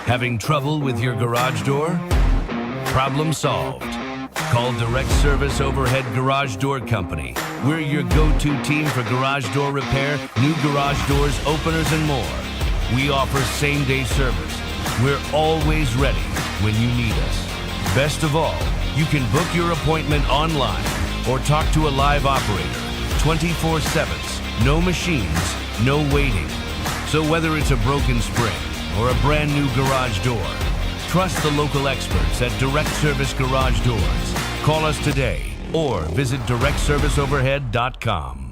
Having trouble with your garage door? Problem solved. Call Direct Service Overhead Garage Door Company. We're your go-to team for garage door repair, new garage doors, openers, and more. We offer same-day service. We're always ready when you need us. Best of all, you can book your appointment online or talk to a live operator 24/7. No machines, no waiting. So whether it's a broken spring or a brand new garage door, trust the local experts at Direct Service Garage Doors. Call us today or visit directserviceoverhead.com.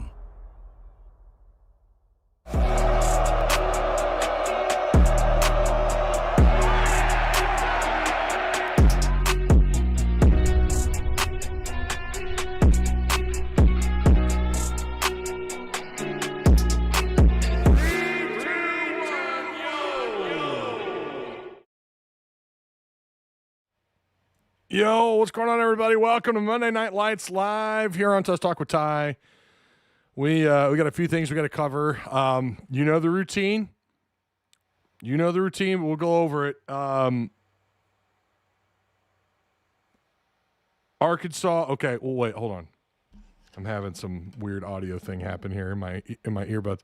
Yo, what's going on, everybody? Welcome to Monday Night Lights live here on Tusk Talk with Ty. We got a few things we got to cover. You know the routine. But we'll go over it. Arkansas. Okay. Well, wait. Hold on. I'm having some weird audio thing happen here in my earbuds.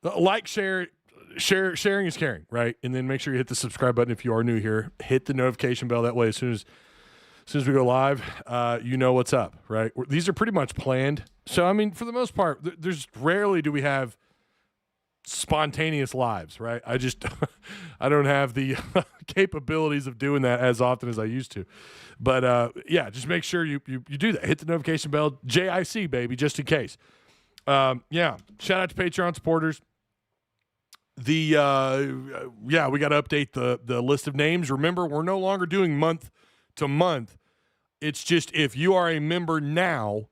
Like, sharing is caring, right? And then make sure you hit the subscribe button if you are new here. Hit the notification bell. That way, as soon as we go live, you know what's up, right? These are pretty much planned. So, I mean, for the most part, there's rarely do we have spontaneous lives, right? I don't have the capabilities of doing that as often as I used to. But, yeah, just make sure you do that. Hit the notification bell. JIC, baby, just in case. Yeah, shout out to Patreon supporters. We got to update the list of names. Remember, we're no longer doing month to month. It's just if you are a member now,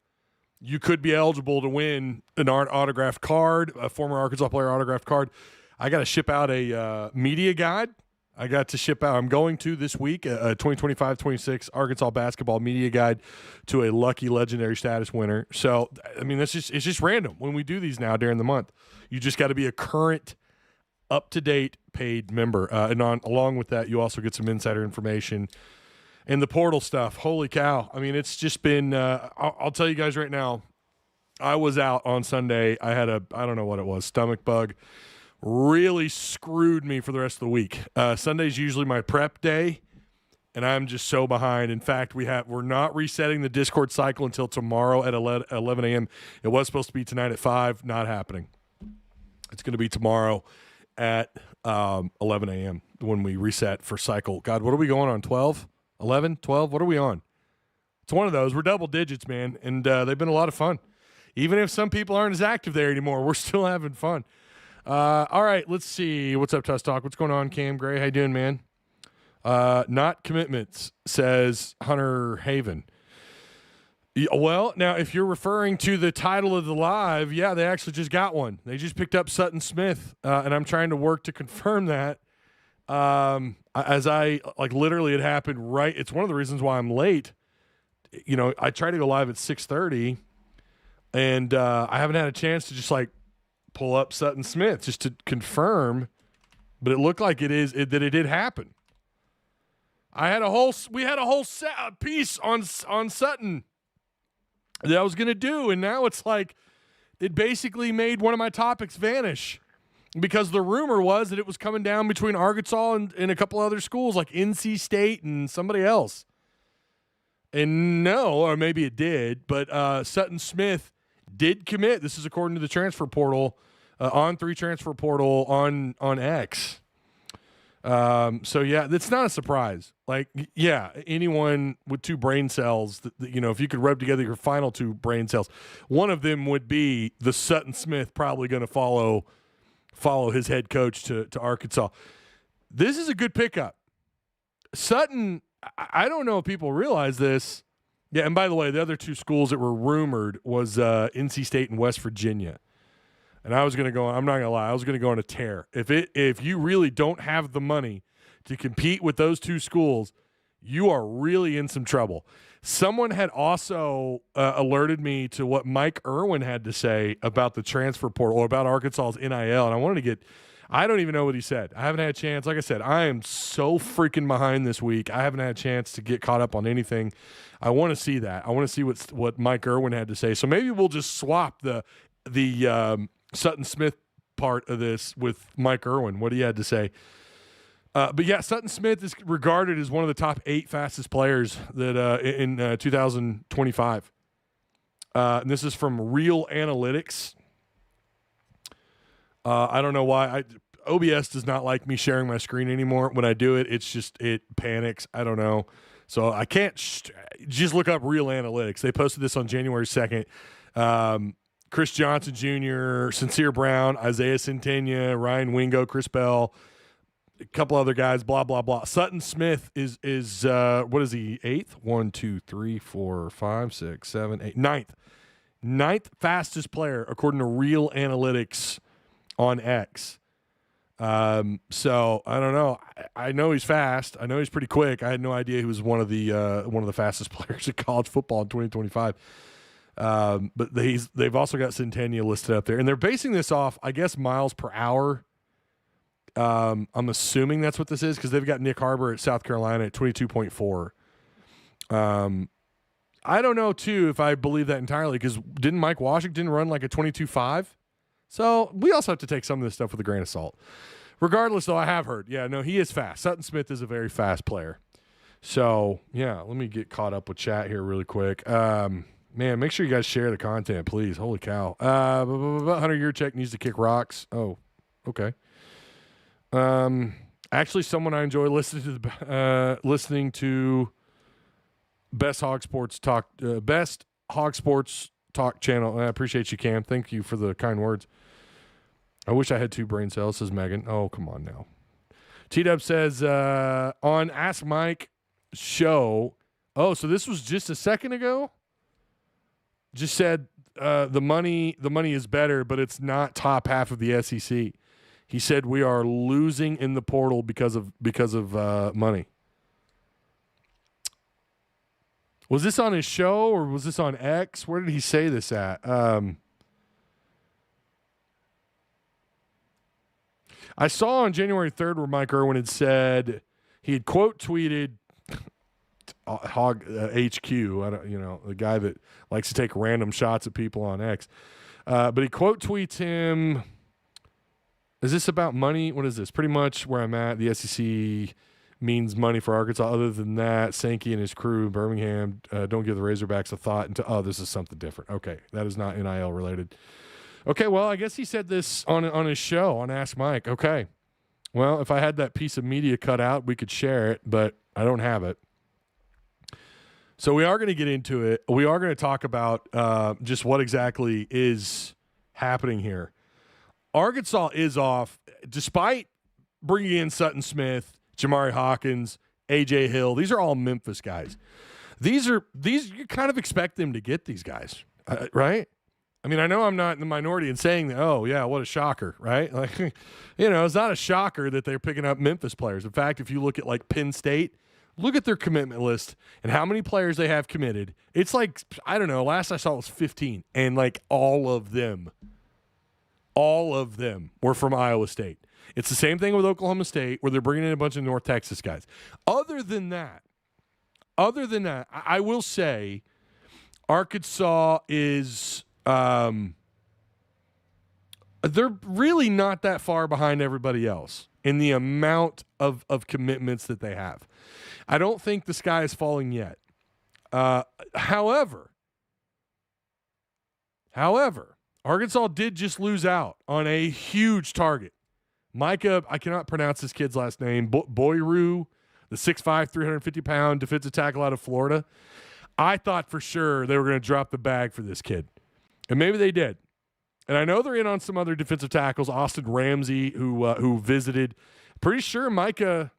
you could be eligible to win an autographed card, a former Arkansas player autographed card. I got to ship out a media guide. I'm going to this week, a 2025-26 Arkansas basketball media guide to a lucky legendary status winner. So, I mean, it's just random when we do these now during the month. You just got to be a current, up-to-date paid member. Along with that, you also get some insider information and the portal stuff. Holy cow. I mean, it's just been I'll tell you guys right now, I was out on Sunday. I had I don't know what it was, stomach bug. Really screwed me for the rest of the week. Sunday's usually my prep day, and I'm just so behind. In fact, we're not resetting the Discord cycle until tomorrow at 11 a.m. It was supposed to be tonight at 5. Not happening. It's going to be tomorrow at 11 a.m. when we reset for cycle. God, what are we going on, 12? 11? 12? What are we on? It's one of those. We're double digits, man, and they've been a lot of fun. Even if some people aren't as active there anymore, we're still having fun. All right, let's see. What's up, Tusk Talk? What's going on, Cam Gray? How you doing, man? Not commitments, says Hunter Haven. Well, now, if you're referring to the title of the live, yeah, they actually just got one. They just picked up Sutton Smith, and I'm trying to work to confirm that. As literally it happened right. It's one of the reasons why I'm late. You know, I try to go live at 6:30, and I haven't had a chance to just pull up Sutton Smith just to confirm, but it looked like that it did happen. We had a whole piece on Sutton that I was going to do, and now it's like it basically made one of my topics vanish because the rumor was that it was coming down between Arkansas and a couple other schools like NC State and somebody else. And no, or maybe it did, but Sutton Smith did commit. This is according to the transfer portal, On3 transfer portal on X. So yeah, that's not a surprise. Anyone with two brain cells, if you could rub together your final two brain cells, one of them would be the Sutton Smith probably going to follow his head coach to Arkansas. This is a good pickup. Sutton, I don't know if people realize this. Yeah, and by the way, the other two schools that were rumored was NC State and West Virginia. And I was going to go, I'm not going to lie, I was going to go on a tear. If you really don't have the money to compete with those two schools, you are really in some trouble. Someone had also alerted me to what Mike Irwin had to say about the transfer portal or about Arkansas's NIL, and I I don't even know what he said. I haven't had a chance. Like I said, I am so freaking behind this week. I haven't had a chance to get caught up on anything. I want to see that. I want to see what Mike Irwin had to say. So maybe we'll just swap the Sutton Smith part of this with Mike Irwin, what he had to say. But yeah, Sutton Smith is regarded as one of the top 8 fastest players that in 2025. And this is from Real Analytics. I don't know why. OBS does not like me sharing my screen anymore. When I do it, it panics. I don't know. So I can't just look up Real Analytics. They posted this on January 2nd. Chris Johnson Jr., Sincere Brown, Isaiah Centenia, Ryan Wingo, Chris Bell, a couple other guys, blah, blah, blah. Sutton Smith is what is he, 8th? 1, 2, 3, 4, 5, 6, 7, 8, 9th. 9th fastest player, according to Real Analytics on X. So I don't know. I know he's fast. I know he's pretty quick. I had no idea he was one of the fastest players in college football in 2025. But they've also got Centennial listed up there, and they're basing this off, I guess, miles per hour. I'm assuming that's what this is because they've got Nick Harbor at South Carolina at 22.4. I don't know too if I believe that entirely because didn't Mike Washington run like a 22.5? So we also have to take some of this stuff with a grain of salt. Regardless, though, I have heard. Yeah, no, he is fast. Sutton Smith is a very fast player. So, yeah, let me get caught up with chat here really quick. Man, make sure you guys share the content, please. Holy cow. Hunter Yurchek needs to kick rocks. Oh, okay. Actually, someone I enjoy listening to Best Hog Sports Talk channel. I appreciate you, Cam. Thank you for the kind words. I wish I had 2 brain cells, says Megan. Oh, come on now. T-Dub says, on Ask Mike show. Oh, so this was just a second ago? Just said the money is better, but it's not top half of the SEC. He said we are losing in the portal because of money. Was this on his show or was this on X? Where did he say this at? I saw on January 3rd where Mike Irwin had said he had quote tweeted Hog HQ, the guy that likes to take random shots at people on X. But he quote tweets him. Is this about money? What is this? Pretty much where I'm at. The SEC means money for Arkansas. Other than that, Sankey and his crew, Birmingham, don't give the Razorbacks a thought. This is something different. Okay, that is not NIL related. Okay, well, I guess he said this on his show on Ask Mike. Okay, well, if I had that piece of media cut out, we could share it, but I don't have it. So we are going to get into it. We are going to talk about just what exactly is happening here. Arkansas is off, despite bringing in Sutton Smith, Jamari Hawkins, A.J. Hill. These are all Memphis guys. These you kind of expect them to get these guys, right? I mean, I know I'm not in the minority in saying that, oh, yeah, what a shocker, right? Like, it's not a shocker that they're picking up Memphis players. In fact, if you look at, like, Penn State, look at their commitment list and how many players they have committed. It's like, I don't know, last I saw it was 15, and, like, all of them were from Iowa State. It's the same thing with Oklahoma State where they're bringing in a bunch of North Texas guys. Other than that, I will say Arkansas is they're really not that far behind everybody else in the amount of commitments that they have. I don't think the sky is falling yet. However, Arkansas did just lose out on a huge target. Micah, I cannot pronounce this kid's last name, Boyru, the 6'5", 350-pound defensive tackle out of Florida. I thought for sure they were going to drop the bag for this kid. And maybe they did. And I know they're in on some other defensive tackles, Austin Ramsey, who visited. Pretty sure Micah,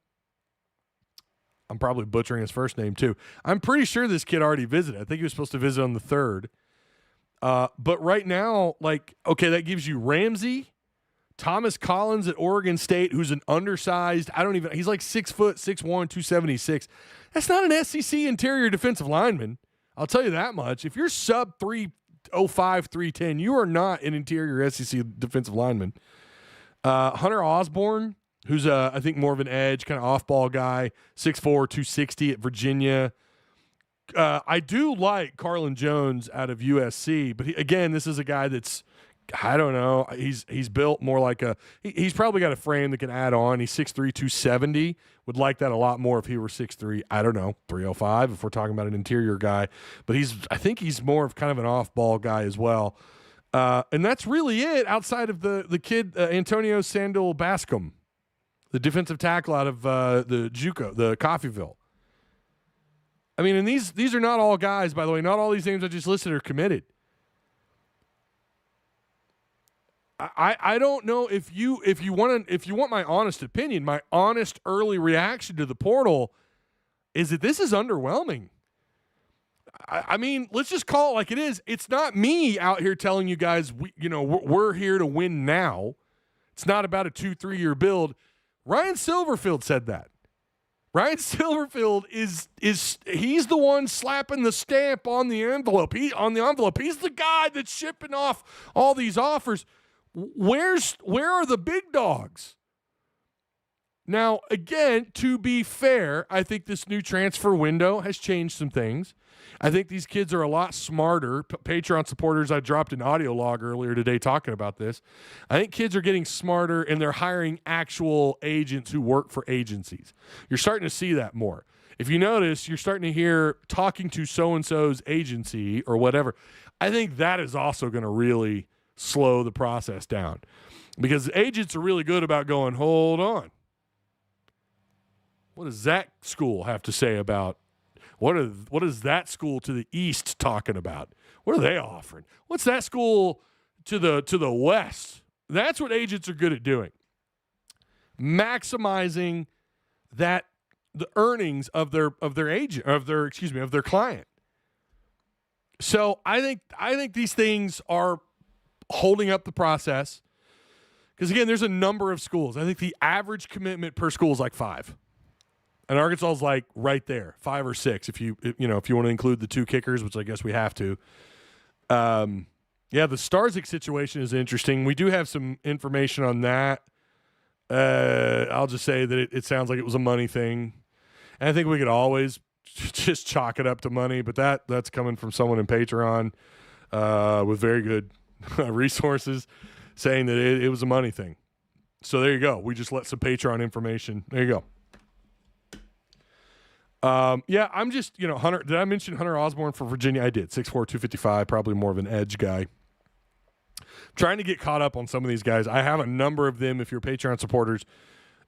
I'm probably butchering his first name too. I'm pretty sure this kid already visited. I think he was supposed to visit on the 3rd. But right now, that gives you Ramsey, Thomas Collins at Oregon State, who's an undersized, he's like 6 foot, 6'1", 276. That's not an SEC interior defensive lineman. I'll tell you that much. If you're sub 305, 310, you are not an interior SEC defensive lineman. Hunter Osborne, who's I think more of an edge, kind of off-ball guy, 6'4", 260 at Virginia. I do like Carlin Jones out of USC, but again, this is a guy that's, I don't know, he's built more like he's probably got a frame that can add on. He's 6'3", 270. Would like that a lot more if he were 6'3", I don't know, 305 if we're talking about an interior guy. But I think he's more of kind of an off-ball guy as well. And that's really it outside of the kid, Antonio Sandal Bascom, the defensive tackle out of the JUCO, the Coffeyville. I mean, and these are not all guys, by the way. Not all these names I just listed are committed. I don't know if you want my honest opinion, my honest early reaction to the portal is that this is underwhelming. I mean, let's just call it like it is. It's not me out here telling you guys, we're here to win now. It's not about a 2-3 year build. Ryan Silverfield said that. Ryan Silverfield is he's the one slapping the stamp on the envelope. He's the guy that's shipping off all these offers. Where are the big dogs? Now, again, to be fair, I think this new transfer window has changed some things. I think these kids are a lot smarter. Patreon supporters, I dropped an audio log earlier today talking about this. I think kids are getting smarter, and they're hiring actual agents who work for agencies. You're starting to see that more. If you notice, you're starting to hear talking to so-and-so's agency or whatever. I think that is also going to really slow the process down, because agents are really good about going, hold on. What does that school have to say about what is that school to the east talking about? What are they offering? What's that school to the west? That's what agents are good at doing. Maximizing the earnings of their agent, of their client. So I think these things are holding up the process, because again, there's a number of schools. I think the average commitment per school is like 5. And Arkansas is like right there, 5 or 6 if you want to include the 2 kickers, which I guess we have to. The Starzik situation is interesting. We do have some information on that. I'll just say that it sounds like it was a money thing. And I think we could always just chalk it up to money, but that's coming from someone in Patreon with very good resources saying that it was a money thing. So there you go. We just let some Patreon information. There you go. I'm just, Hunter, did I mention Hunter Osborne for Virginia? I did. 6'4", 255, probably more of an edge guy. Trying to get caught up on some of these guys. I have a number of them. If you're Patreon supporters,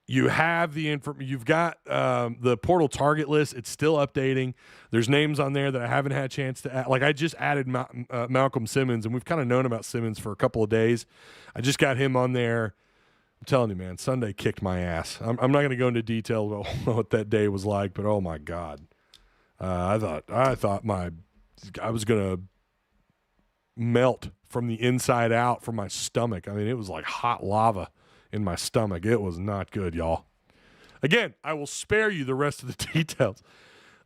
you have you've got the portal target list. It's still updating. There's names on there that I haven't had a chance to add. Like, I just added Malcolm Simmons, and we've kind of known about Simmons for a couple of days. I just got him on there. I'm telling you, man, Sunday kicked my ass. I'm not going to go into detail about what that day was like, but oh my God, I thought I was going to melt from the inside out from my stomach. I mean, it was like hot lava in my stomach. It was not good, y'all. Again, I will spare you the rest of the details.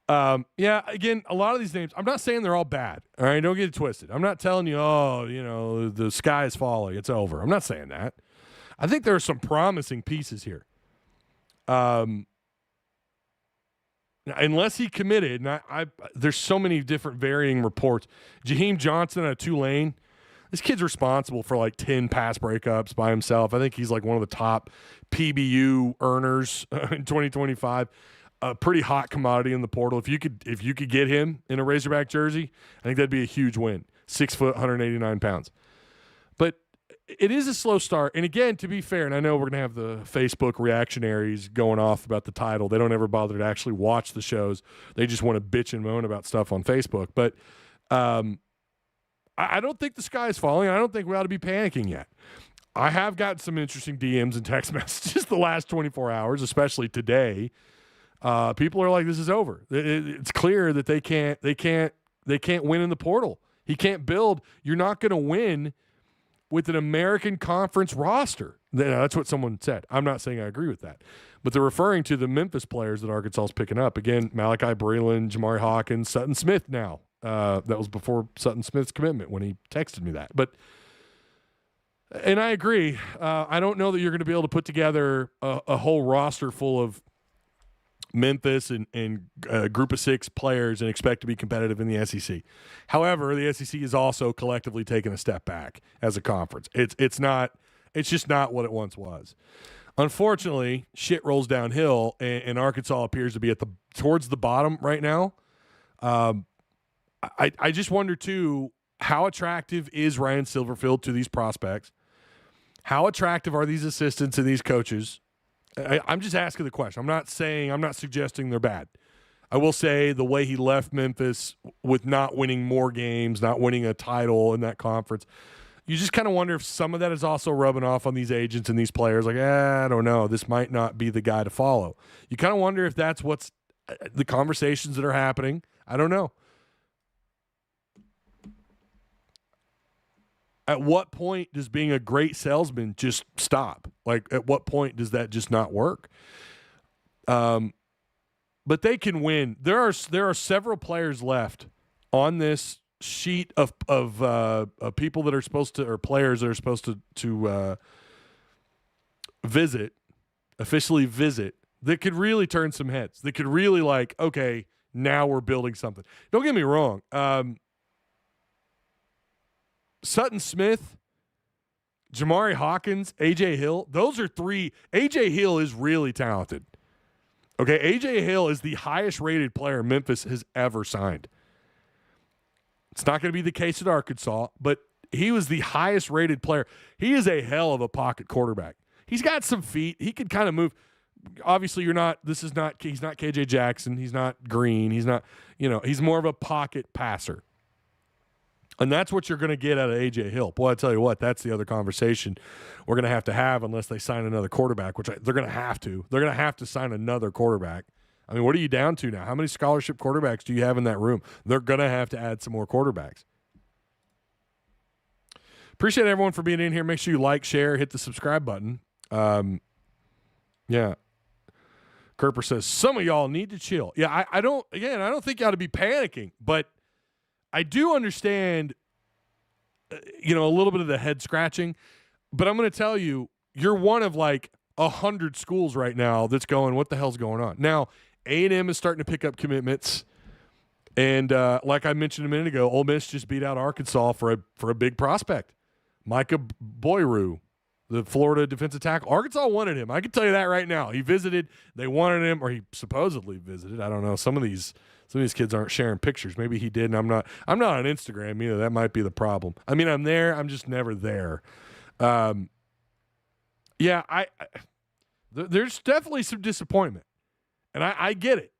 Again, a lot of these names, I'm not saying they're all bad. All right, don't get it twisted. I'm not telling you, the sky is falling, it's over. I'm not saying that. I think there are some promising pieces here. Unless he committed, and there's so many different varying reports. Jaheim Johnson at Tulane, this kid's responsible for like 10 pass breakups by himself. I think he's like one of the top PBU earners in 2025. A pretty hot commodity in the portal. If you could get him in a Razorback jersey, I think that'd be a huge win. 6 foot, 189 pounds. But it is a slow start. And again, to be fair, and I know we're going to have the Facebook reactionaries going off about the title. They don't ever bother to actually watch the shows. They just want to bitch and moan about stuff on Facebook. But I don't think the sky is falling. I don't think we ought to be panicking yet. I have gotten some interesting DMs and text messages the last 24 hours, especially today. People are like, this is over. It's clear that they can't win in the portal. He can't build. You're not going to win with an American Conference roster. That's what someone said. I'm not saying I agree with that. But they're referring to the Memphis players that Arkansas is picking up. Again, Malachi Breland, Jamari Hawkins, Sutton Smith now. That was before Sutton Smith's commitment when he texted me that. But And I agree. I don't know that you're going to be able to put together a whole roster full of Memphis and a group of 6 players and expect to be competitive in the SEC. However, the SEC is also collectively taking a step back as a conference. It's just not what it once was. Unfortunately, shit rolls downhill, and Arkansas appears to be towards the bottom right now. I just wonder too, how attractive is Ryan Silverfield to these prospects? How attractive are these assistants and these coaches? I'm just asking the question. I'm not suggesting they're bad. I will say the way he left Memphis with not winning more games, not winning a title in that conference, you just kind of wonder if some of that is also rubbing off on these agents and these players. Like, I don't know. This might not be the guy to follow. You kind of wonder if that's what's the conversations that are happening. I don't know. At what point does being a great salesman just stop? Like, at what point does that just not work? But they can win. There are several players left on this sheet of people that are supposed to, or players that are supposed to officially visit, that could really turn some heads. That could really, like, okay, now we're building something. Don't get me wrong. Sutton Smith, Jamari Hawkins, A.J. Hill, those are 3. A.J. Hill is really talented. Okay, A.J. Hill is the highest rated player Memphis has ever signed. It's not going to be the case at Arkansas, but he was the highest rated player. He is a hell of a pocket quarterback. He's got some feet. He can kind of move. Obviously, he's not KJ Jackson. He's not Green. He's not, he's more of a pocket passer. And that's what you're going to get out of A.J. Hill. Boy, I tell you what, that's the other conversation we're going to have unless they sign another quarterback, which they're going to have to. They're going to have to sign another quarterback. I mean, what are you down to now? How many scholarship quarterbacks do you have in that room? They're going to have to add some more quarterbacks. Appreciate everyone for being in here. Make sure you like, share, hit the subscribe button. Yeah. Kerper says, some of y'all need to chill. Yeah, I don't think you ought to be panicking, but I do understand, a little bit of the head scratching, but I'm going to tell you, you're one of like 100 schools right now that's going, what the hell's going on? Now, A&M is starting to pick up commitments, and like I mentioned a minute ago, Ole Miss just beat out Arkansas for a big prospect, Micah Boyru, the Florida defensive tackle. Arkansas wanted him. I can tell you that right now. He visited. They wanted him, or he supposedly visited. I don't know. Some of these kids aren't sharing pictures. Maybe he did, and I'm not on Instagram either. That might be the problem. I mean, I'm there. I'm just never there. There's definitely some disappointment, and I get it.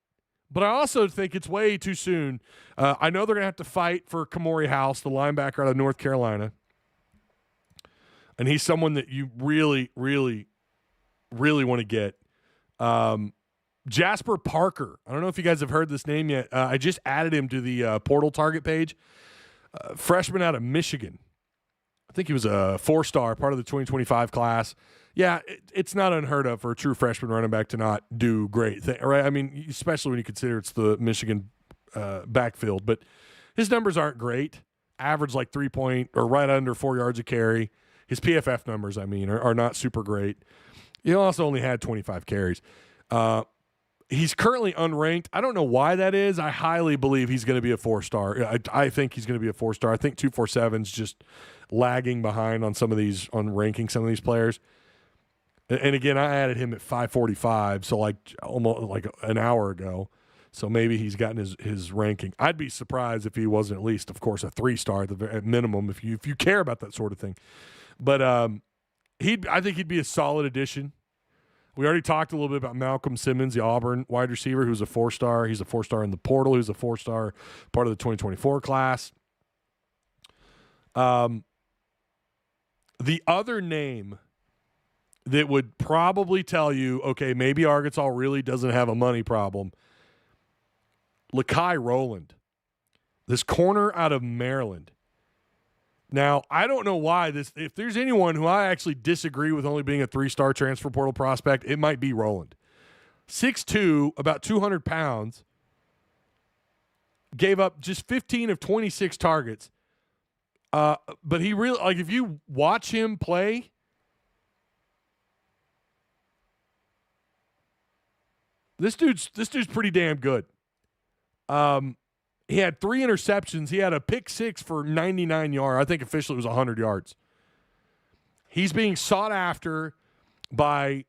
But I also think it's way too soon. I know they're going to have to fight for Kamori House, the linebacker out of North Carolina. And he's someone that you really, really, really want to get. Jasper Parker. I don't know if you guys have heard this name yet. I just added him to the portal target page. Freshman out of Michigan. I think he was a 4-star, part of the 2025 class. Yeah, it's not unheard of for a true freshman running back to not do great, right? I mean, especially when you consider it's the Michigan backfield. But his numbers aren't great. Average like 3 point or right under 4 yards a carry. His PFF numbers, are not super great. He also only had 25 carries. He's currently unranked. I don't know why that is. I highly believe he's going to be a 4-star. I think he's going to be a 4-star. I think 247's just lagging behind on ranking some of these players. And again, I added him at 545, so almost like an hour ago. So maybe he's gotten his ranking. I'd be surprised if he wasn't at least, of course, a 3-star at minimum if you care about that sort of thing. But I think he'd be a solid addition. We already talked a little bit about Malcolm Simmons, the Auburn wide receiver, who's a 4-star. He's a 4-star in the portal. He's a 4-star part of the 2024 class. The other name that would probably tell you, okay, maybe Arkansas really doesn't have a money problem, Lakai Rowland, this corner out of Maryland. Now, I don't know why if there's anyone who I actually disagree with only being a 3-star transfer portal prospect, it might be Rowland. 6'2", about 200 pounds, gave up just 15 of 26 targets. But he really, like, if you watch him play, this dude's pretty damn good. He had 3 interceptions. He had a pick 6 for 99 yards. I think officially it was 100 yards. He's being sought after by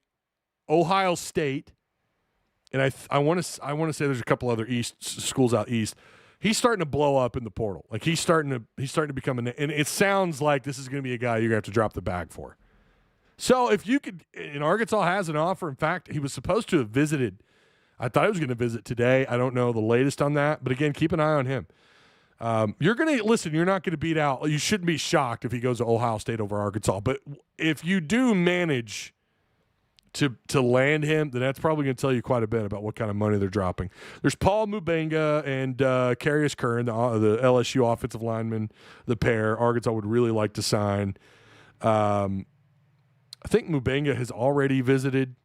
Ohio State, and I want to say there's a couple other schools out east. He's starting to blow up in the portal. Like he's starting to become and it sounds like this is going to be a guy you're going to have to drop the bag for. So if you could, and Arkansas has an offer. In fact, he was supposed to have visited. I thought he was going to visit today. I don't know the latest on that, but again, keep an eye on him. You're going to listen. You're not going to beat out. You shouldn't be shocked if he goes to Ohio State over Arkansas. But if you do manage to land him, then that's probably going to tell you quite a bit about what kind of money they're dropping. There's Paul Mubenga and Carius Kern, the LSU offensive lineman, the pair Arkansas would really like to sign. I think Mubenga has already visited.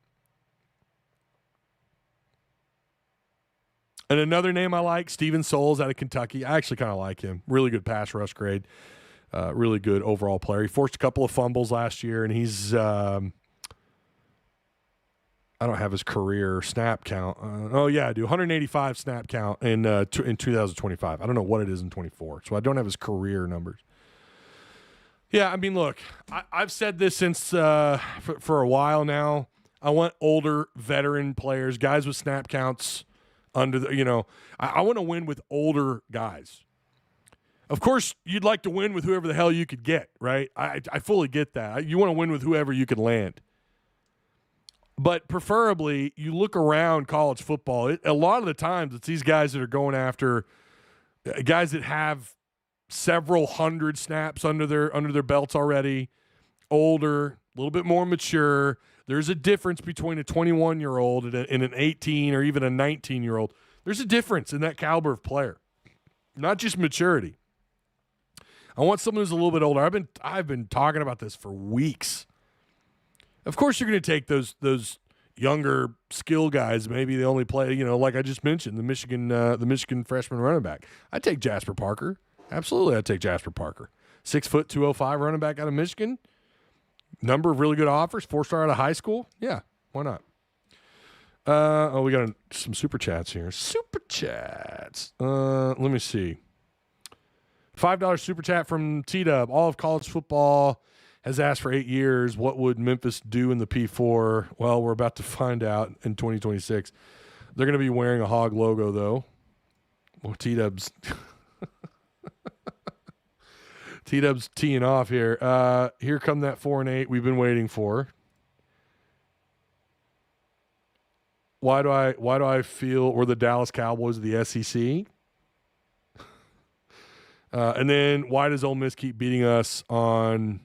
And another name I like, Steven Souls out of Kentucky. I actually kind of like him. Really good pass rush grade. Really good overall player. He forced a couple of fumbles last year, and he's I don't have his career snap count. Oh, yeah, I do. 185 snap count in 2025. I don't know what it is in 24, so I don't have his career numbers. Yeah, I mean, look, I've said this since for a while now. I want older veteran players, guys with snap counts under the, I want to win with older guys. Of course, you'd like to win with whoever the hell you could get, right? I fully get that. You want to win with whoever you can land. But preferably, you look around college football, a lot of the times it's these guys that are going after guys that have several hundred snaps under their belts already, older, a little bit more mature. There's a difference between a 21-year-old and an 18 or even a 19-year-old. There's a difference in that caliber of player, not just maturity. I want someone who's a little bit older. I've been talking about this for weeks. Of course, you're going to take those younger skill guys. Maybe they only play, like I just mentioned, the Michigan freshman running back. I'd take Jasper Parker. Absolutely, I'd take Jasper Parker. 6 foot, 205 running back out of Michigan. Number of really good offers. 4-star out of high school. Yeah, why not? We got some super chats here. Super chats. Let me see. $5 super chat from T-Dub. All of college football has asked for 8 years. What would Memphis do in the P4? Well, we're about to find out in 2026. They're going to be wearing a hog logo, though. Well, T-Dub's T-Dub's teeing off here. Here come that 4 and 8 we've been waiting for. Why do I feel we're the Dallas Cowboys of the SEC? And then why does Ole Miss keep beating us on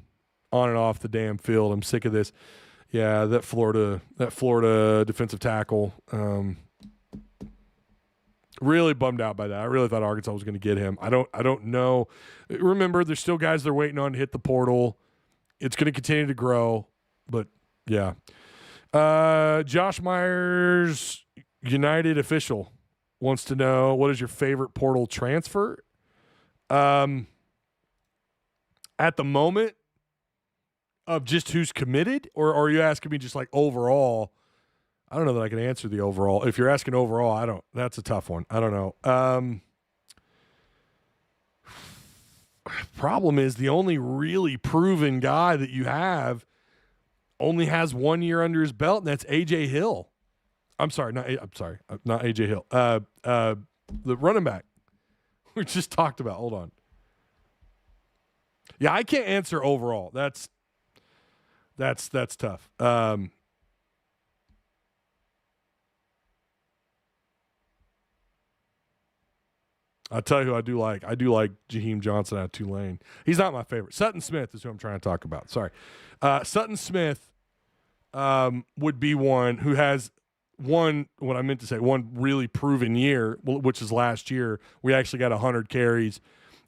and off the damn field? I'm sick of this. Yeah, that Florida defensive tackle. Really bummed out by that. I really thought Arkansas was going to get him. I don't know. Remember, there's still guys they're waiting on to hit the portal. It's going to continue to grow, but yeah. Josh Myers, United official, wants to know, what is your favorite portal transfer? At the moment, of just who's committed, or are you asking me just like overall? I don't know that I can answer the overall. If you're asking overall, that's a tough one. I don't know. Problem is, the only really proven guy that you have only has 1 year under his belt, and that's AJ Hill. Not AJ Hill. The running back we just talked about. Hold on. Yeah, I can't answer overall. That's tough. I'll tell you who I do like. I do like Jaheim Johnson out of Tulane. He's not my favorite. Sutton Smith is who I'm trying to talk about. Sorry. Sutton Smith would be one who has one really proven year, which is last year. We actually got 100 carries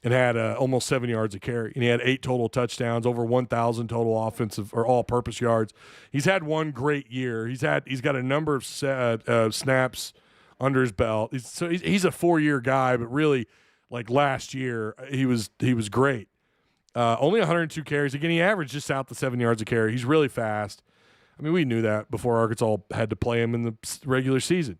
and had almost 7 yards a carry. And he had 8 total touchdowns, over 1,000 total offensive or all-purpose yards. He's had one great year. He's got a number of snaps under his belt. He's a 4-year guy, but really, like last year, he was great. Only 102 carries. Again, he averaged just south of 7 yards a carry. He's really fast. I mean, we knew that before Arkansas had to play him in the regular season.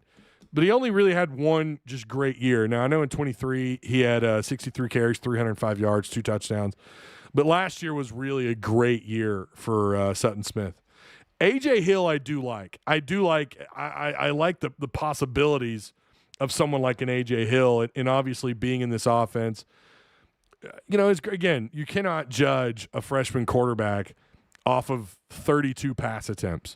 But he only really had one just great year. Now, I know in 23 he had 63 carries, 305 yards, 2 touchdowns. But last year was really a great year for Sutton Smith. A.J. Hill I do like. I like the possibilities of someone like an A.J. Hill and obviously being in this offense. You know, again, you cannot judge a freshman quarterback off of 32 pass attempts.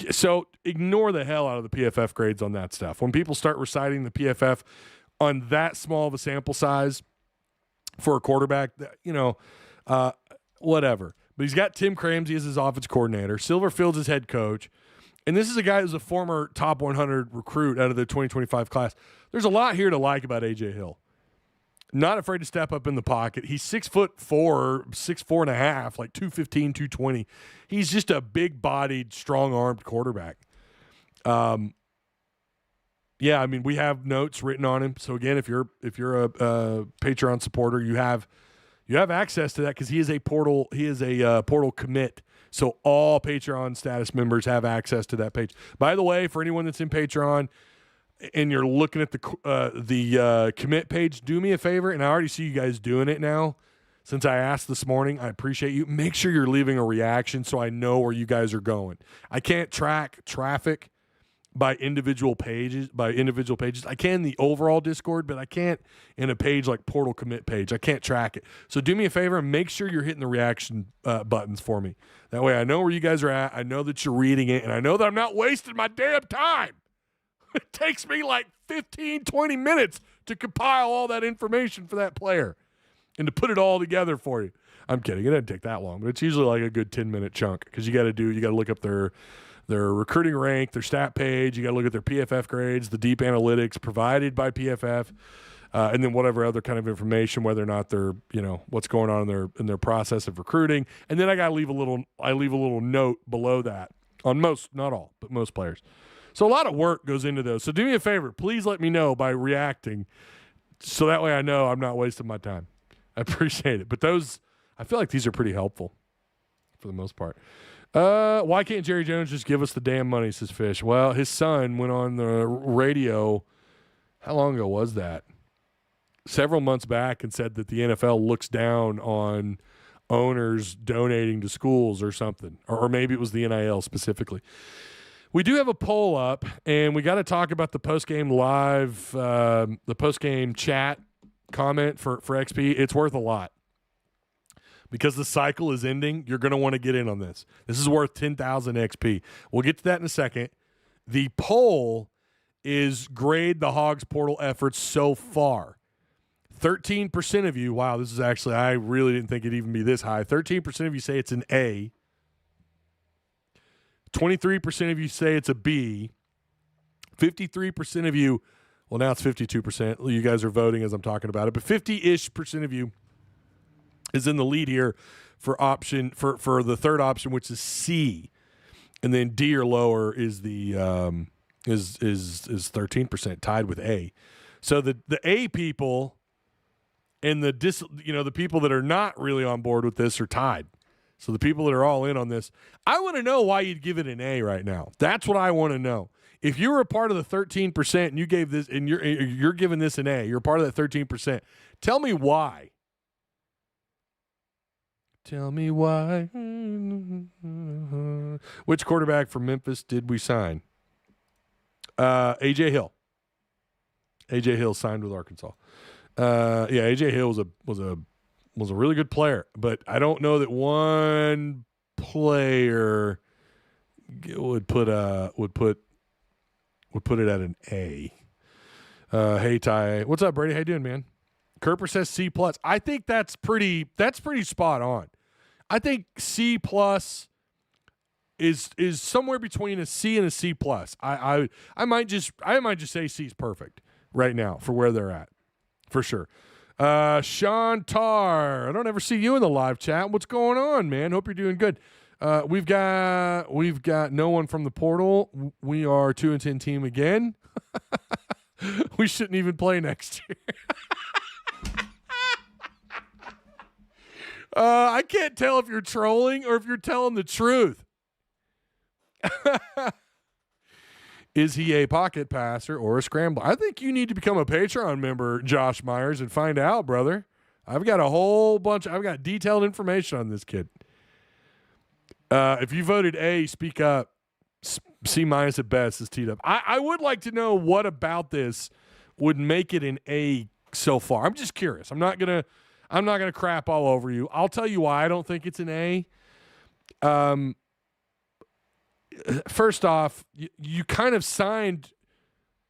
So ignore the hell out of the PFF grades on that stuff. When people start reciting the PFF on that small of a sample size for a quarterback, you know, whatever. But he's got Tim Cramsey as his offense coordinator. Silverfield's his head coach. And this is a guy who's a former top 100 recruit out of the 2025 class. There's a lot here to like about A.J. Hill. Not afraid to step up in the pocket. He's 6'4", 6'4.5", like 215, 220. He's just a big-bodied, strong-armed quarterback. Yeah, I mean, we have notes written on him. So again, if you're a Patreon supporter, you have access to that because he is a portal commit. So all Patreon status members have access to that page. By the way, for anyone that's in Patreon and you're looking at the commit page, do me a favor, and I already see you guys doing it now. Since I asked this morning, I appreciate you. Make sure you're leaving a reaction so I know where you guys are going. I can't track traffic by individual pages. I can the overall Discord, but I can't in a page like Portal Commit page. I can't track it. So do me a favor and make sure you're hitting the reaction buttons for me. That way I know where you guys are at. I know that you're reading it, and I know that I'm not wasting my damn time. It takes me like 15, 20 minutes to compile all that information for that player and to put it all together for you. I'm kidding. It doesn't take that long, but it's usually like a good 10-minute chunk because you got to look up their recruiting rank, their stat page. You got to look at their PFF grades, the deep analytics provided by PFF, and then whatever other kind of information, whether or not they're, you know, what's going on in their process of recruiting. And then I leave a little note below that on most, not all, but most players. So a lot of work goes into those. So do me a favor. Please let me know by reacting so that way I know I'm not wasting my time. I appreciate it. But I feel like these are pretty helpful for the most part. Why can't Jerry Jones just give us the damn money, says Fish? Well, his son went on the radio. How long ago was that? Several months back and said that the NFL looks down on owners donating to schools or something. Or maybe it was the NIL specifically. We do have a poll up, and we got to talk about the post-game live, the post-game chat comment for XP. It's worth a lot. Because the cycle is ending, you're going to want to get in on this. This is worth 10,000 XP. We'll get to that in a second. The poll is grade the Hogs portal efforts so far. 13% of you, wow, this is actually, I really didn't think it'd even be this high. 13% of you say it's an A. 23% of you say it's a B. 53% of you, well, now it's 52%. You guys are voting as I'm talking about it, but 50-ish% of you is in the lead here for option for the third option, which is C, and then D or lower is the is 13%, tied with A. So the A people and the people that are not really on board with this are tied. So the people that are all in on this, I want to know why you'd give it an A right now. That's what I want to know. If you were a part of the 13% and you gave this, and you're giving this an A, you're a part of that 13%. Tell me why. Tell me why. Which quarterback from Memphis did we sign? A.J. Hill. A.J. Hill signed with Arkansas. A.J. Hill was a really good player, but I don't know that one player would put it at an A. Hey Ty, what's up, Brady? How you doing, man? Kerper says C+. I think that's pretty spot on. I think C+ is somewhere between a C and a C+. I might just say C is perfect right now for where they're at, for sure. Sean Tarr, I don't ever see you in the live chat. What's going on, man? Hope you're doing good. We've got no one from the portal. We are 2-10 team again. We shouldn't even play next year. I can't tell if you're trolling or if you're telling the truth. Is he a pocket passer or a scrambler? I think you need to become a Patreon member, Josh Myers, and find out, brother. I've got a whole bunch. I've got detailed information on this kid. If you voted A, speak up. C- at best is teed up. I would like to know what about this would make it an A so far. I'm just curious. I'm not gonna crap all over you. I'll tell you why I don't think it's an A. First off, you kind of signed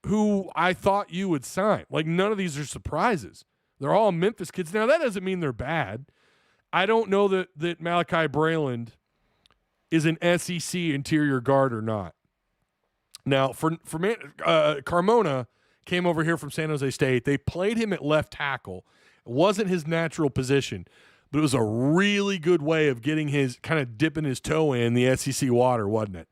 who I thought you would sign. Like, none of these are surprises. They're all Memphis kids. Now, that doesn't mean they're bad. I don't know that Malachi Brayland is an SEC interior guard or not. Now, Carmona came over here from San Jose State. They played him at left tackle. It wasn't his natural position, but it was a really good way of getting kind of dipping his toe in the SEC water, wasn't it?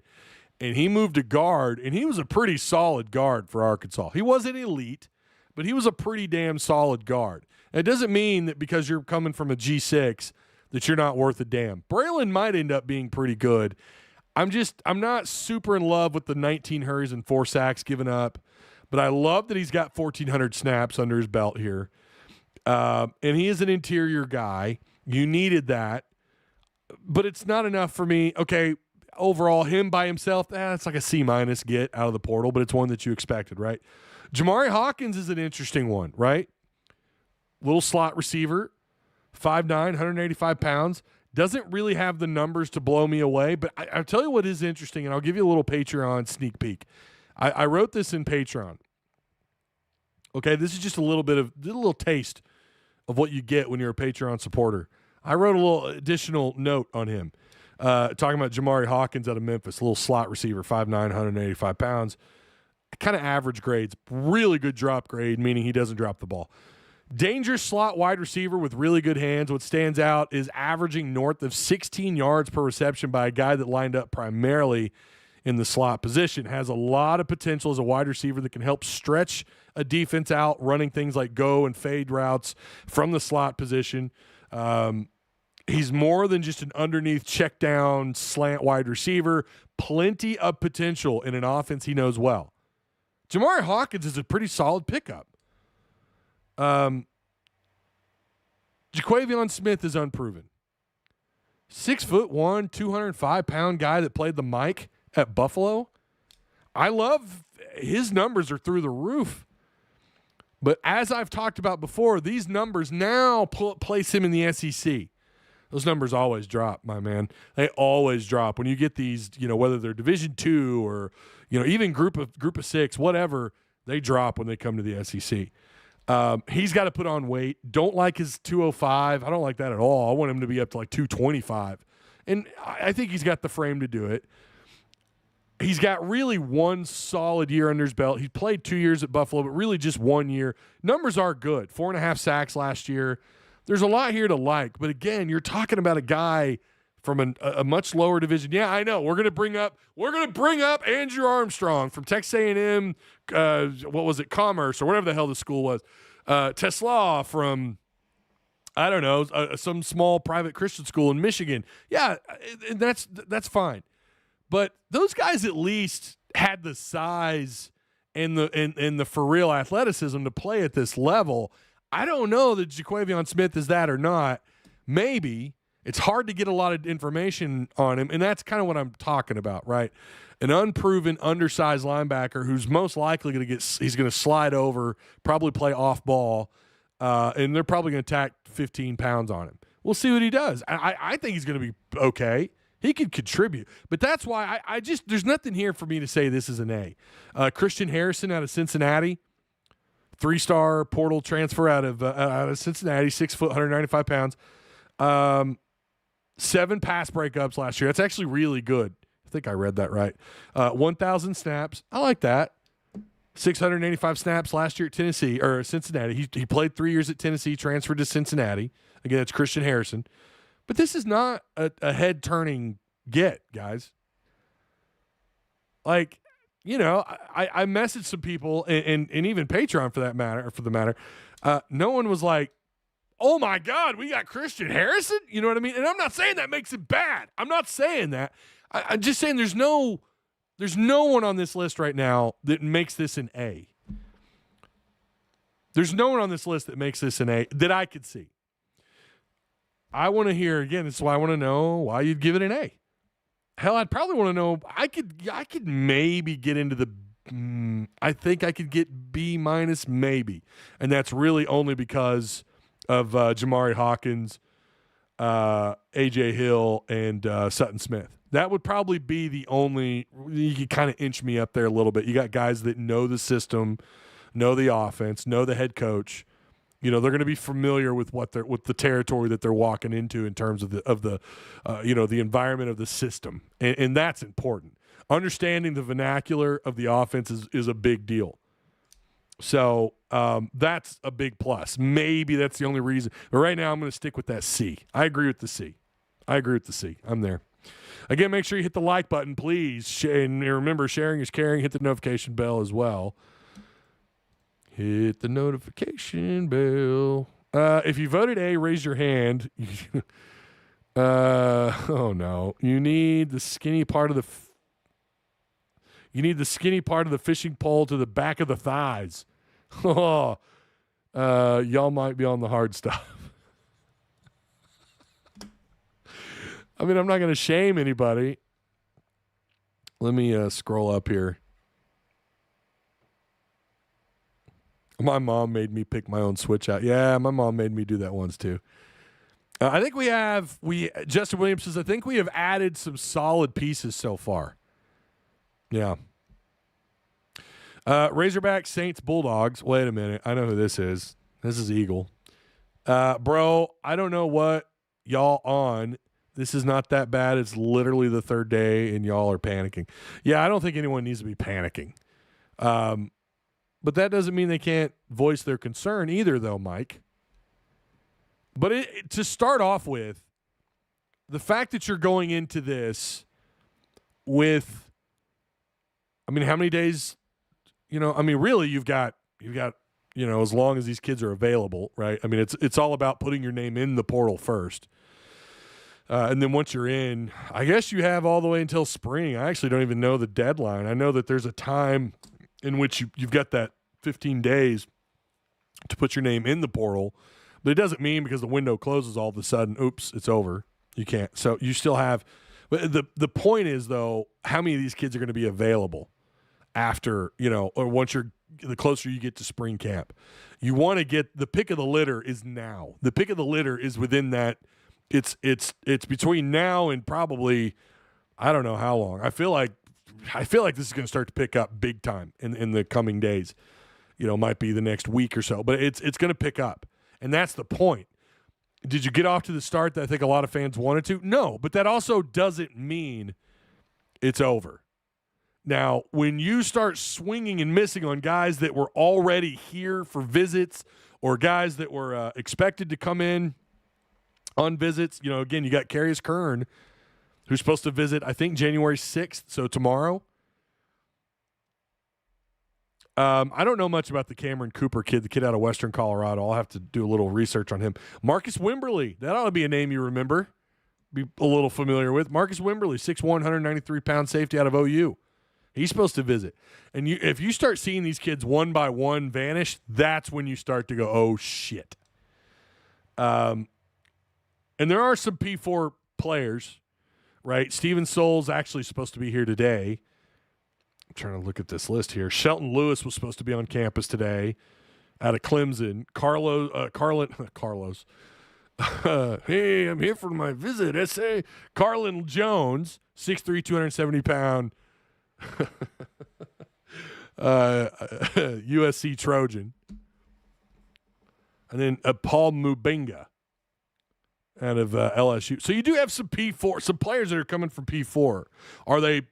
And he moved to guard, and he was a pretty solid guard for Arkansas. He wasn't elite, but he was a pretty damn solid guard. And it doesn't mean that because you're coming from a G6 that you're not worth a damn. Braylon might end up being pretty good. I'm not super in love with the 19 hurries and 4 sacks given up, but I love that he's got 1,400 snaps under his belt here. And he is an interior guy. You needed that, but it's not enough for me. Okay, overall, him by himself, it's like a C- get out of the portal, but it's one that you expected, right? Jamari Hawkins is an interesting one, right? Little slot receiver, 5'9", 185 pounds. Doesn't really have the numbers to blow me away, but I'll tell you what is interesting, and I'll give you a little Patreon sneak peek. I wrote this in Patreon. Okay, this is just a little taste of what you get when you're a Patreon supporter. I wrote a little additional note on him, talking about Jamari Hawkins out of Memphis, a little slot receiver, 5'9", 185 pounds, kind of average grades, really good drop grade, meaning he doesn't drop the ball. Dangerous slot wide receiver with really good hands. What stands out is averaging north of 16 yards per reception by a guy that lined up primarily in the slot position. Has a lot of potential as a wide receiver that can help stretch a defense out, running things like go and fade routes from the slot position. He's more than just an underneath check down slant wide receiver. Plenty of potential in an offense he knows well. Jamari Hawkins is a pretty solid pickup. Jaquavion Smith is unproven. 6'1", 205-pound guy that played the mic at Buffalo. I love his numbers are through the roof. But as I've talked about before, these numbers now place him in the SEC. Those numbers always drop, my man. They always drop when you get these. Whether they're Division II or even group of 6, whatever, they drop when they come to the SEC. He's got to put on weight. Don't like his 205. I don't like that at all. I want him to be up to like 225. And I think he's got the frame to do it. He's got really one solid year under his belt. He played 2 years at Buffalo, but really just 1 year. Numbers are good. 4.5 sacks last year. There's a lot here to like. But again, you're talking about a guy from a much lower division. Yeah, I know. We're gonna bring up Andrew Armstrong from Texas A&M. What was it, Commerce or whatever the hell the school was. Tesla from I don't know some small private Christian school in Michigan. Yeah, that's fine. But those guys at least had the size and the for real athleticism to play at this level. I don't know that Jaquavion Smith is that or not. Maybe. It's hard to get a lot of information on him, and that's kind of what I'm talking about, right? An unproven, undersized linebacker who's most likely going to he's going to slide over, probably play off ball, and they're probably going to tack 15 pounds on him. We'll see what he does. I think he's going to be okay. He could contribute, but that's why I just there's nothing here for me to say this is an A. Christian Harrison out of Cincinnati, 3-star portal transfer out of Cincinnati, 6 foot, 195 pounds. 7 pass breakups last year. That's actually really good. I think I read that right. 1,000 snaps. I like that. 685 snaps last year at Cincinnati. He played 3 years at Tennessee, transferred to Cincinnati. Again, it's Christian Harrison. But this is not a head-turning get, guys. Like, I messaged some people and even Patreon for the matter. No one was like, oh my God, we got Christian Harrison. You know what I mean? And I'm not saying that makes it bad. I'm not saying that. I'm just saying there's no one on this list right now that makes this an A. There's no one on this list that makes this an A that I could see. I want to hear, again, this is why I want to know why you'd give it an A. Hell, I'd probably want to know, I could maybe get into the, I think I could get B minus maybe. And that's really only because of Jamari Hawkins, A.J. Hill, and Sutton Smith. That would probably be the only, you could kind of inch me up there a little bit. You got guys that know the system, know the offense, know the head coach. You know, they're going to be familiar with with the territory that they're walking into in terms of the environment of the system, and that's important. Understanding the vernacular of the offense is a big deal. So that's a big plus. Maybe that's the only reason. But right now, I'm going to stick with that C. I agree with the C. I'm there. Again, make sure you hit the like button, please, and remember, sharing is caring. Hit the notification bell as well. Hit the notification bell. If you voted A, raise your hand. Oh no! You need the skinny part of the. You need the skinny part of the fishing pole to the back of the thighs. Oh, y'all might be on the hard stuff. I mean, I'm not going to shame anybody. Let me scroll up here. My mom made me pick my own switch out. Yeah, my mom made me do that once too. I think Justin Williams says, I think we have added some solid pieces so far. Yeah. Razorback, Saints, Bulldogs. Wait a minute. I know who this is. This is Eagle. Bro, I don't know what y'all on. This is not that bad. It's literally the third day and y'all are panicking. Yeah, I don't think anyone needs to be panicking. But that doesn't mean they can't voice their concern either, though, Mike. But to start off with, the fact that you're going into this with, I mean, how many days, really you've got, as long as these kids are available, right? I mean, it's all about putting your name in the portal first. And then once you're in, I guess you have all the way until spring. I actually don't even know the deadline. I know that there's a time in which you've got that 15 days to put your name in the portal, but it doesn't mean because the window closes all of a sudden, oops, it's over. You can't. So you still have, but the point is though, how many of these kids are going to be available after, or once the closer you get to spring camp. You want to get, the pick of the litter is now. The pick of the litter is within that. It's between now and probably, I don't know how long. I feel like this is going to start to pick up big time in the coming days. Might be the next week or so, but it's going to pick up. And that's the point. Did you get off to the start that I think a lot of fans wanted to? No, but that also doesn't mean it's over. Now, when you start swinging and missing on guys that were already here for visits or guys that were expected to come in on visits, again, you got Carius Kern, who's supposed to visit, I think, January 6th, so tomorrow. I don't know much about the Cameron Cooper kid, the kid out of Western Colorado. I'll have to do a little research on him. Marcus Wimberly, that ought to be a name you remember, be a little familiar with. Marcus Wimberly, 6'1", 193-pound safety out of OU. He's supposed to visit. And if you start seeing these kids one by one vanish, that's when you start to go, oh, shit. And there are some P4 players, right? Steven Souls actually supposed to be here today. I'm trying to look at this list here. Shelton Lewis was supposed to be on campus today out of Clemson. Carlos. Hey, I'm here for my visit. S.A. Carlin Jones, 6'3", 270-pound USC Trojan. And then Paul Mubinga out of LSU. So you do have some P4, some players that are coming from P4. Are they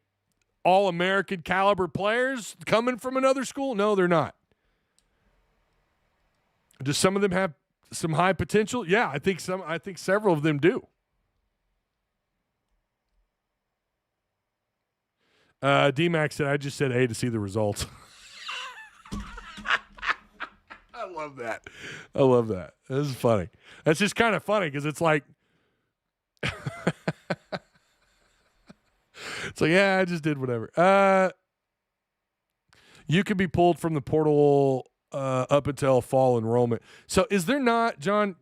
all-American caliber players coming from another school? No, they're not. Do some of them have some high potential? Yeah, I think several of them do. D-Max said, I just said A to see the results. I love that. I love that. This is funny. That's just kind of funny because it's like, it's like, yeah, I just did whatever. You could be pulled from the portal up until fall enrollment. So is there not, John,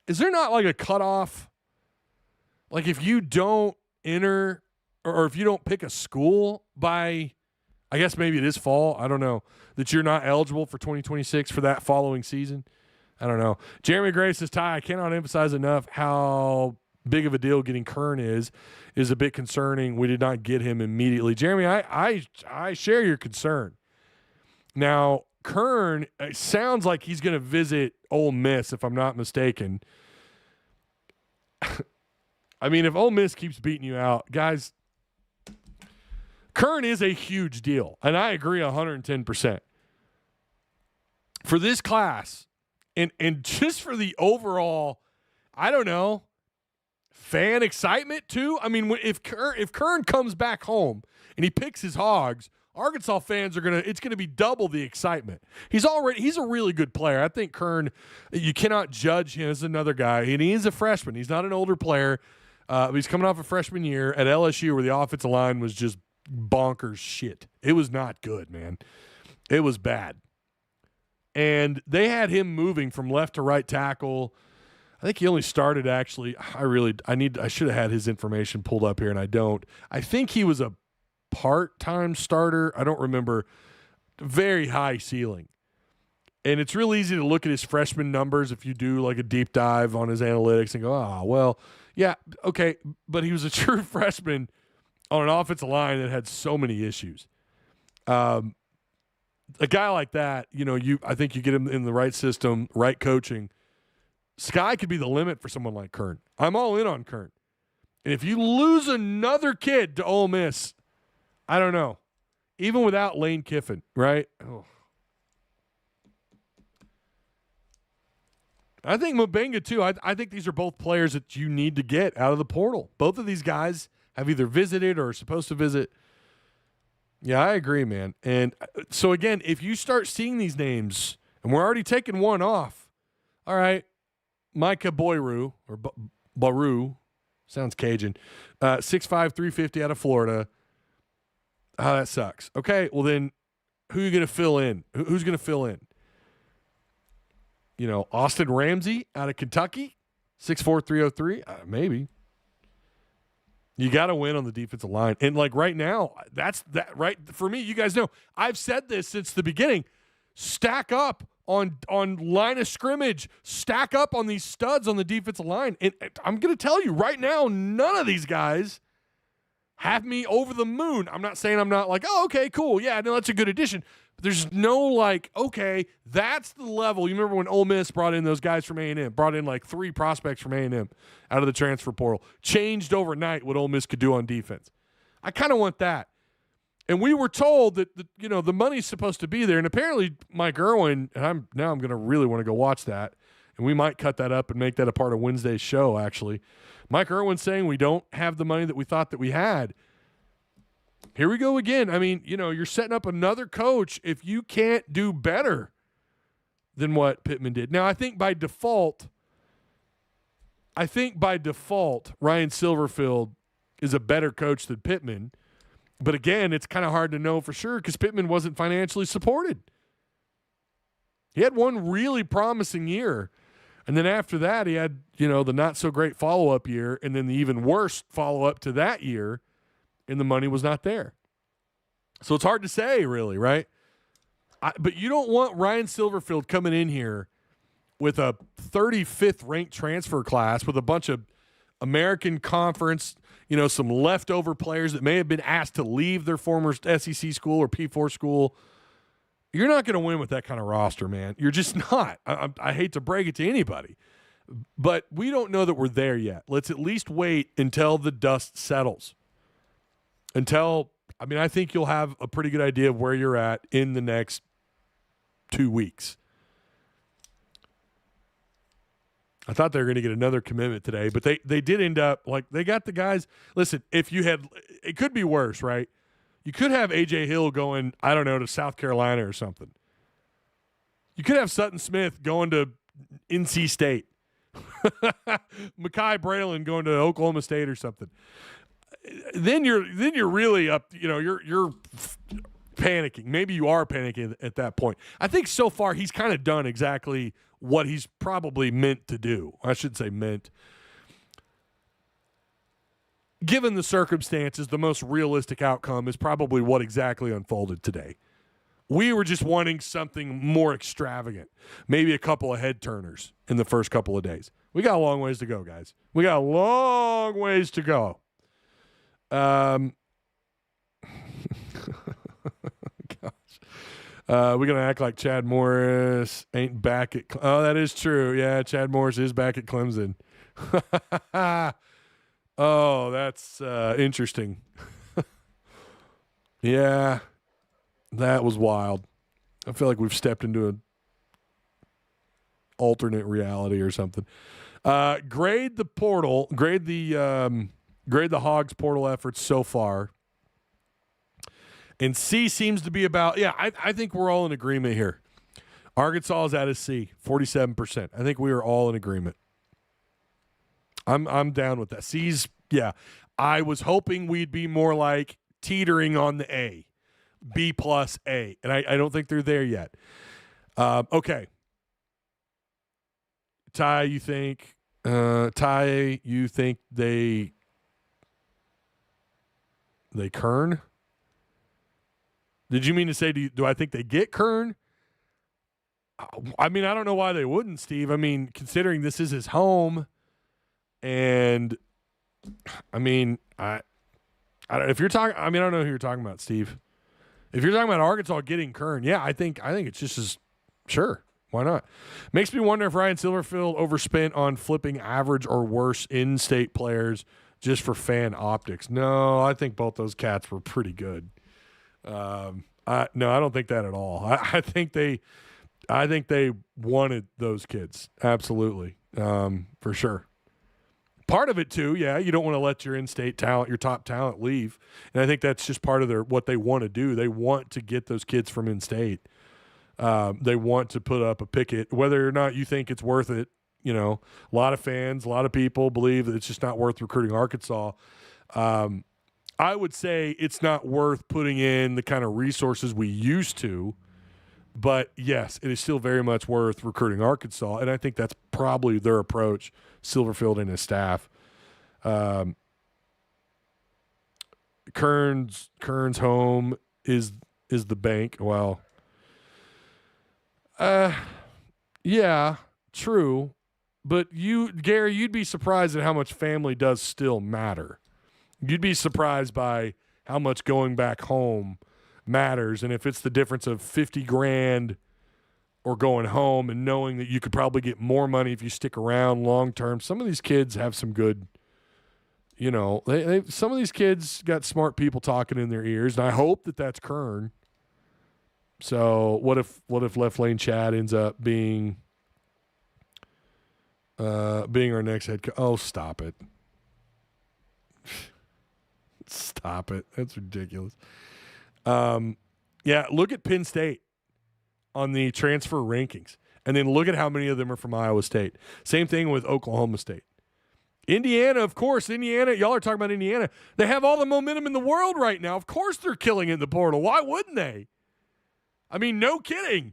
is there not like a cutoff? Like if you don't enter or if you don't pick a school by, I guess maybe it is fall, I don't know, that you're not eligible for 2026 for that following season? I don't know. Jeremy Gray says, Ty, I cannot emphasize enough how big of a deal getting Kern is a bit concerning. We did not get him immediately. Jeremy, I share your concern. Now, Kern, it sounds like he's going to visit Ole Miss, if I'm not mistaken. I mean, if Ole Miss keeps beating you out, guys, Kern is a huge deal, and I agree 110%. For this class, and just for the overall, I don't know, fan excitement too. I mean, if Kern comes back home and he picks his Hogs, Arkansas fans it's gonna be double the excitement. He's a really good player. I think Kern, you cannot judge him as another guy, and he is a freshman. He's not an older player. He's coming off a freshman year at LSU where the offensive line was just bonkers shit. It was not good, man. It was bad. And they had him moving from left to right tackle. I think he only started actually. I should have had his information pulled up here, and I don't. I think he was a part-time starter. I don't remember. Very high ceiling. And it's real easy to look at his freshman numbers if you do like a deep dive on his analytics and go, well, yeah, okay. But he was a true freshman on an offensive line that had so many issues. A guy like that, I think you get him in the right system, right coaching. Sky could be the limit for someone like Kern. I'm all in on Kern. And if you lose another kid to Ole Miss, I don't know. Even without Lane Kiffin, right? Oh. I think Mabenga, too. I think these are both players that you need to get out of the portal. Both of these guys have either visited or are supposed to visit. Yeah, I agree, man. And so, again, if you start seeing these names, and we're already taking one off, all right, Micah Boyru, or Baru, sounds Cajun, 6'5", 350 out of Florida. Oh, that sucks. Okay, well then, who are you going to fill in? Who's going to fill in? Austin Ramsey out of Kentucky, 6'4", 303? Maybe. You got to win on the defensive line. And, like, right now, that's that, right? For me, you guys know, I've said this since the beginning. Stack up on line of scrimmage. Stack up on these studs on the defensive line. And I'm going to tell you right now, none of these guys have me over the moon. I'm not saying I'm not like, oh, okay, cool. Yeah, no, that's a good addition. But there's no like, okay, that's the level. You remember when Ole Miss brought in those guys from A&M, brought in like 3 prospects from A&M out of the transfer portal, changed overnight what Ole Miss could do on defense. I kind of want that. And we were told that the money's supposed to be there. And apparently Mike Irwin, and I'm going to really want to go watch that. And we might cut that up and make that a part of Wednesday's show, actually. Mike Irwin's saying we don't have the money that we thought that we had. Here we go again. I mean, you're setting up another coach if you can't do better than what Pittman did. Now, I think by default, Ryan Silverfield is a better coach than Pittman. But again, it's kind of hard to know for sure because Pittman wasn't financially supported. He had one really promising year. And then after that, he had, the not-so-great follow-up year and then the even worse follow-up to that year, and the money was not there. So it's hard to say, really, right? But you don't want Ryan Silverfield coming in here with a 35th ranked transfer class with a bunch of American Conference, some leftover players that may have been asked to leave their former SEC school or P4 school. You're not going to win with that kind of roster, man. You're just not. I hate to break it to anybody, but we don't know that we're there yet. Let's at least wait until the dust settles. I think you'll have a pretty good idea of where you're at in the next 2 weeks. I thought they were going to get another commitment today, but they did end up, they got the guys. Listen, it could be worse, right? You could have A.J. Hill going, I don't know, to South Carolina or something. You could have Sutton Smith going to NC State. Mekhi Braylon going to Oklahoma State or something. Then you're really up. You're panicking. Maybe you are panicking at that point. I think so far he's kind of done exactly what he's probably meant to do. I should say meant. Given the circumstances, the most realistic outcome is probably what exactly unfolded today. We were just wanting something more extravagant, maybe a couple of head turners in the first couple of days. We got a long ways to go, guys. We got a long ways to go. Gosh. We're going to act like Chad Morris ain't back at oh, that is true. Yeah, Chad Morris is back at Clemson. Oh, that's interesting. Yeah, that was wild. I feel like we've stepped into an alternate reality or something. Grade the portal. Grade the Hogs portal efforts so far. And C seems to be about, I think we're all in agreement here. Arkansas is at a C, 47%. I think we are all in agreement. I'm down with that. C's, yeah. I was hoping we'd be more like teetering on the A, B plus A, and I don't think they're there yet. Okay. Ty, you think they Kern? Did you mean to say, do I think they get Kern? I mean, I don't know why they wouldn't, Steve. I mean, considering this is his home, and I mean, I don't, if you're talking, I mean, I don't know who you're talking about, Steve. If you're talking about Arkansas getting Kern, yeah, I think it's just as sure. Why not? Makes me wonder if Ryan Silverfield overspent on flipping average or worse in-state players just for fan optics. No, I think both those cats were pretty good. No, I don't think that at all. I think they wanted those kids. Absolutely. For sure. Part of it too, yeah, you don't want to let your in-state talent, your top talent leave. And I think that's just part of what they want to do. They want to get those kids from in-state. They want to put up a picket, whether or not you think it's worth it. You know, a lot of fans, a lot of people believe that it's just not worth recruiting Arkansas. I would say it's not worth putting in the kind of resources we used to, but yes, it is still very much worth recruiting Arkansas, and I think that's probably their approach, Silverfield and his staff. Kern's home is the bank. Well, yeah, true, but Gary, you'd be surprised at how much family does still matter. You'd be surprised by how much going back home matters. And if it's the difference of $50,000 or going home and knowing that you could probably get more money if you stick around long term, some of these kids have some good, you know, some of these kids got smart people talking in their ears. And I hope that that's Kern. So what if Left Lane Chad ends up being our next head coach? Oh, stop it. Stop it. That's ridiculous. Yeah, look at Penn State on the transfer rankings, and then look at how many of them are from Iowa State. Same thing with Oklahoma State. Indiana, of course. Indiana, y'all are talking about Indiana. They have all the momentum in the world right now. Of course they're killing it in the portal. Why wouldn't they? I mean, no kidding.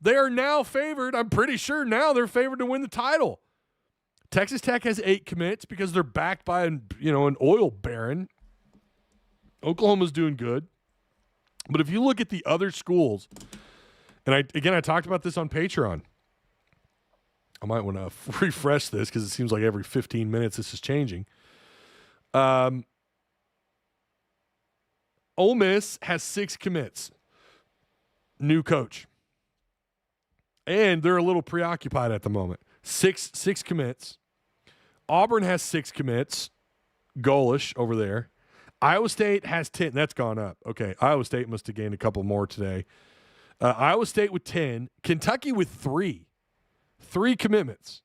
They are now favored. I'm pretty sure now they're favored to win the title. Texas Tech has 8 commits because they're backed by an oil baron. Oklahoma's doing good. But if you look at the other schools, and I talked about this on Patreon. I might want to refresh this because it seems like every 15 minutes this is changing. Ole Miss has 6 commits. New coach. And they're a little preoccupied at the moment. Six commits. Auburn has 6 commits. Goalish over there. Iowa State has 10. That's gone up. Okay, Iowa State must have gained a couple more today. Iowa State with 10. Kentucky with 3. 3 commitments.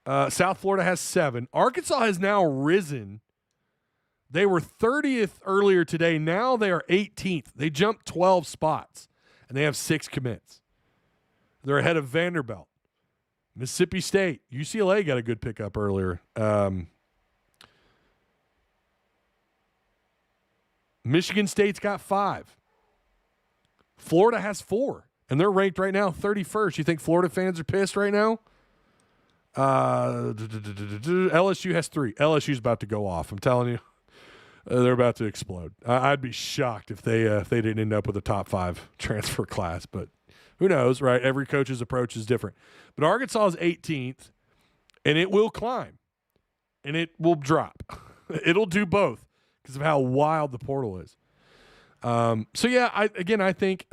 South Florida has 7. Arkansas has now risen. They were 30th earlier today. Now they are 18th. They jumped 12 spots. and they have 6 commits. They're ahead of Vanderbilt, Mississippi State. UCLA got a good pickup earlier. Michigan State's got 5. Florida has 4, and they're ranked right now 31st. You think Florida fans are pissed right now? LSU has 3. LSU's about to go off. I'm telling you, they're about to explode. I'd be shocked if they didn't end up with a top 5 transfer class, but who knows, right? Every coach's approach is different. But Arkansas is 18th, and it will climb, and it will drop. It'll do both because of how wild the portal is. So yeah, I think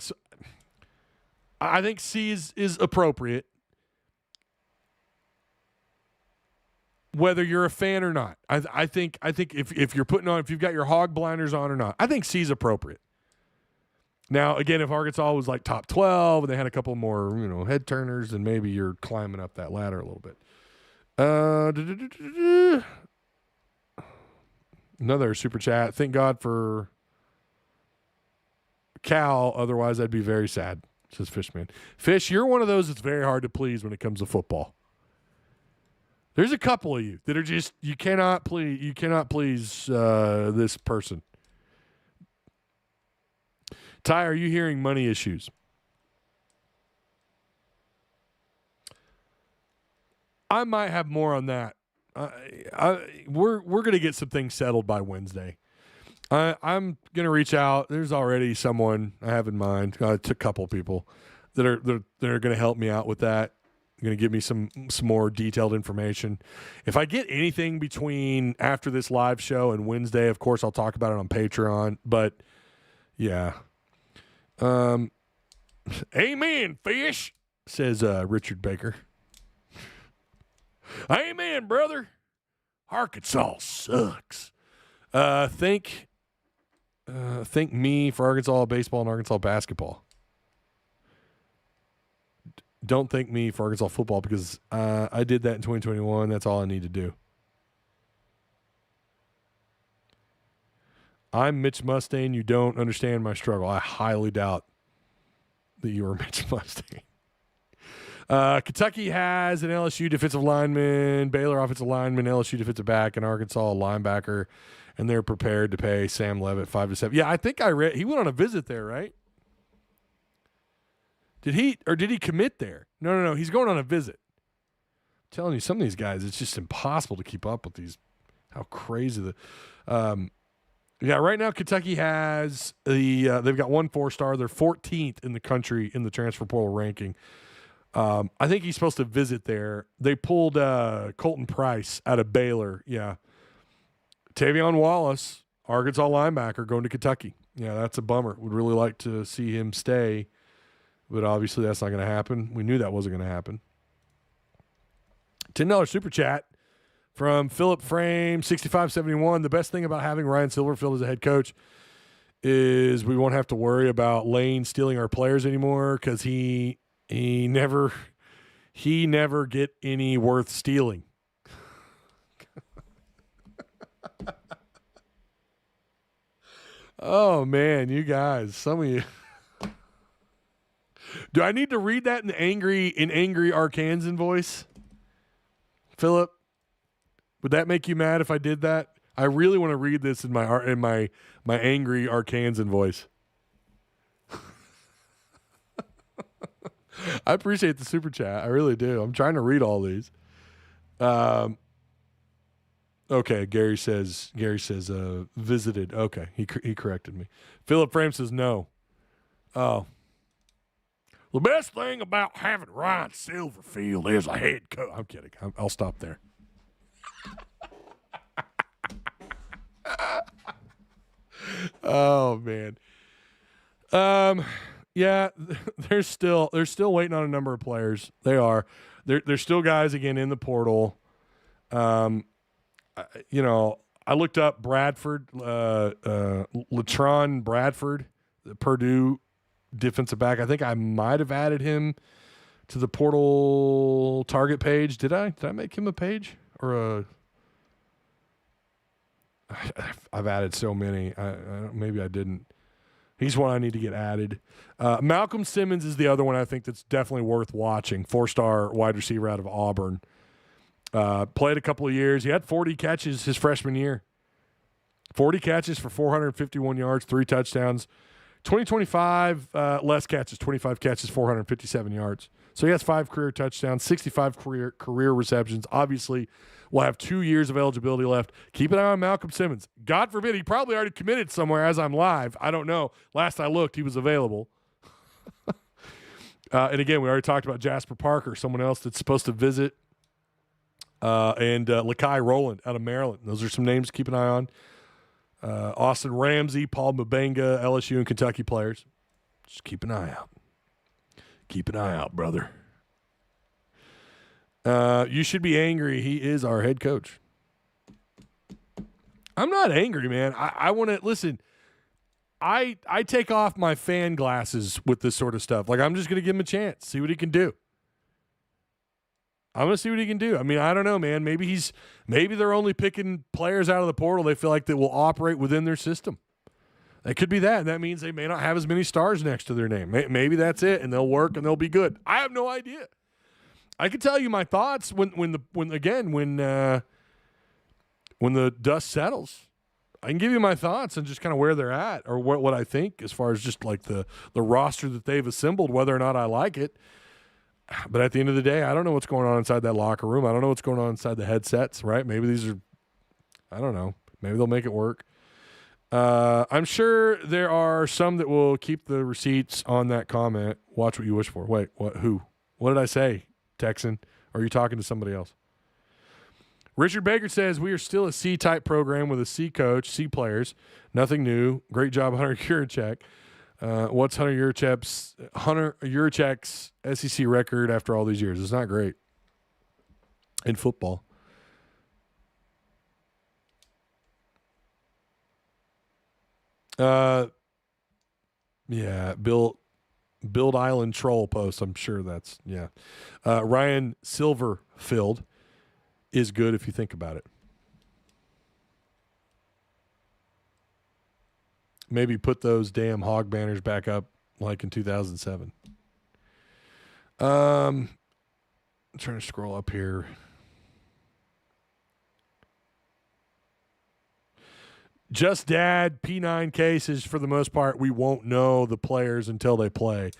C is appropriate, whether you're a fan or not. I think if you're putting on, if you've got your hog blinders on or not, I think C is appropriate. Now, again, if Arkansas was like top 12 and they had a couple more, head turners, then maybe you're climbing up that ladder a little bit. Another super chat. Thank God for Cal. Otherwise, I'd be very sad, says Fishman. Fish, you're one of those that's very hard to please when it comes to football. There's a couple of you that are just, you cannot please this person. Ty, are you hearing money issues? I might have more on that. We're going to get some things settled by Wednesday. I'm going to reach out. There's already someone I have in mind. A couple people that are going to help me out with that. Going to give me some more detailed information. If I get anything between after this live show and Wednesday, of course I'll talk about it on Patreon. But yeah. Amen, Fish, says Richard Baker. Amen, brother. Arkansas sucks. Thank me for Arkansas baseball and Arkansas basketball. Don't thank me for Arkansas football because I did that in 2021. That's all I need to do. I'm Mitch Mustaine. You don't understand my struggle. I highly doubt that you are Mitch Mustaine. Kentucky has an LSU defensive lineman, Baylor offensive lineman, LSU defensive back, and Arkansas a linebacker, and they're prepared to pay Sam Levitt $5 to $7. Yeah, I think I read he went on a visit there, right? Did he commit there? No. He's going on a visit. I'm telling you, some of these guys, it's just impossible to keep up with these. How crazy the. Yeah, right now Kentucky has they've got 1 4-star. They're 14th in the country in the transfer portal ranking. I think he's supposed to visit there. They pulled Colton Price out of Baylor. Yeah. Tavion Wallace, Arkansas linebacker, going to Kentucky. Yeah, that's a bummer. Would really like to see him stay, but obviously that's not going to happen. We knew that wasn't going to happen. $10 super chat from Philip Frame, 6571. The best thing about having Ryan Silverfield as a head coach is we won't have to worry about Lane stealing our players anymore because he never get any worth stealing. Oh man, you guys, some of you. Do I need to read that in angry Arkansan voice? Philip, would that make you mad if I did that? I really want to read this in my angry Arkansan voice. I appreciate the super chat. I really do. I'm trying to read all these. Okay, Gary says visited. Okay, he corrected me. Philip Frame says no. Oh. The best thing about having Ryan Silverfield is a head coach. I'm kidding. I'll stop there. Oh man. Yeah, they're still waiting on a number of players. They are. There's still guys again in the portal. I looked up Bradford, Latron Bradford, the Purdue defensive back. I think I might have added him to the portal target page. Did I make him a page or I've added so many. Maybe I didn't. He's one I need to get added. Malcolm Simmons is the other one I think that's definitely worth watching. 4-star wide receiver out of Auburn. Played a couple of years. He had 40 catches his freshman year. 40 catches for 451 yards, 3 touchdowns. 2025, less catches, 25 catches, 457 yards. So he has 5 career touchdowns, 65 career receptions. Obviously, we'll have 2 years of eligibility left. Keep an eye on Malcolm Simmons. God forbid, he probably already committed somewhere as I'm live. I don't know. Last I looked, he was available. And again, we already talked about Jasper Parker, someone else that's supposed to visit, and Lakai Rowland out of Maryland. Those are some names to keep an eye on. Austin Ramsey, Paul Mabenga, LSU and Kentucky players. Just keep an eye out. Keep an eye out, brother. You should be angry. He is our head coach. I'm not angry, man. I want to listen. I take off my fan glasses with this sort of stuff. Like, I'm just going to give him a chance, see what he can do. I'm going to see what he can do. I mean, I don't know, man. Maybe they're only picking players out of the portal they feel like that will operate within their system. It could be that. And that means they may not have as many stars next to their name. Maybe that's it, and they'll work and they'll be good. I have no idea. I can tell you my thoughts when the dust settles. I can give you my thoughts and just kind of where they're at, or what I think as far as just like the roster that they've assembled, whether or not I like it. But at the end of the day, I don't know what's going on inside that locker room. I don't know what's going on inside the headsets, right? Maybe these are, I don't know. Maybe they'll make it work. I'm sure there are some that will keep the receipts on that comment. Watch what you wish for. Wait, what? Who? What did I say, Texan? Or are you talking to somebody else? Richard Baker says, we are still a C-type program with a C coach, C players. Nothing new. Great job, Hunter Yurachek. What's Hunter Yurachek's SEC record after all these years? It's not great in football. Yeah, Build Island Troll post. I'm sure that's, yeah. Ryan Silverfield is good if you think about it. Maybe put those damn hog banners back up like in 2007. I'm trying to scroll up here. Just Dad, P9 cases, for the most part, we won't know the players until they play.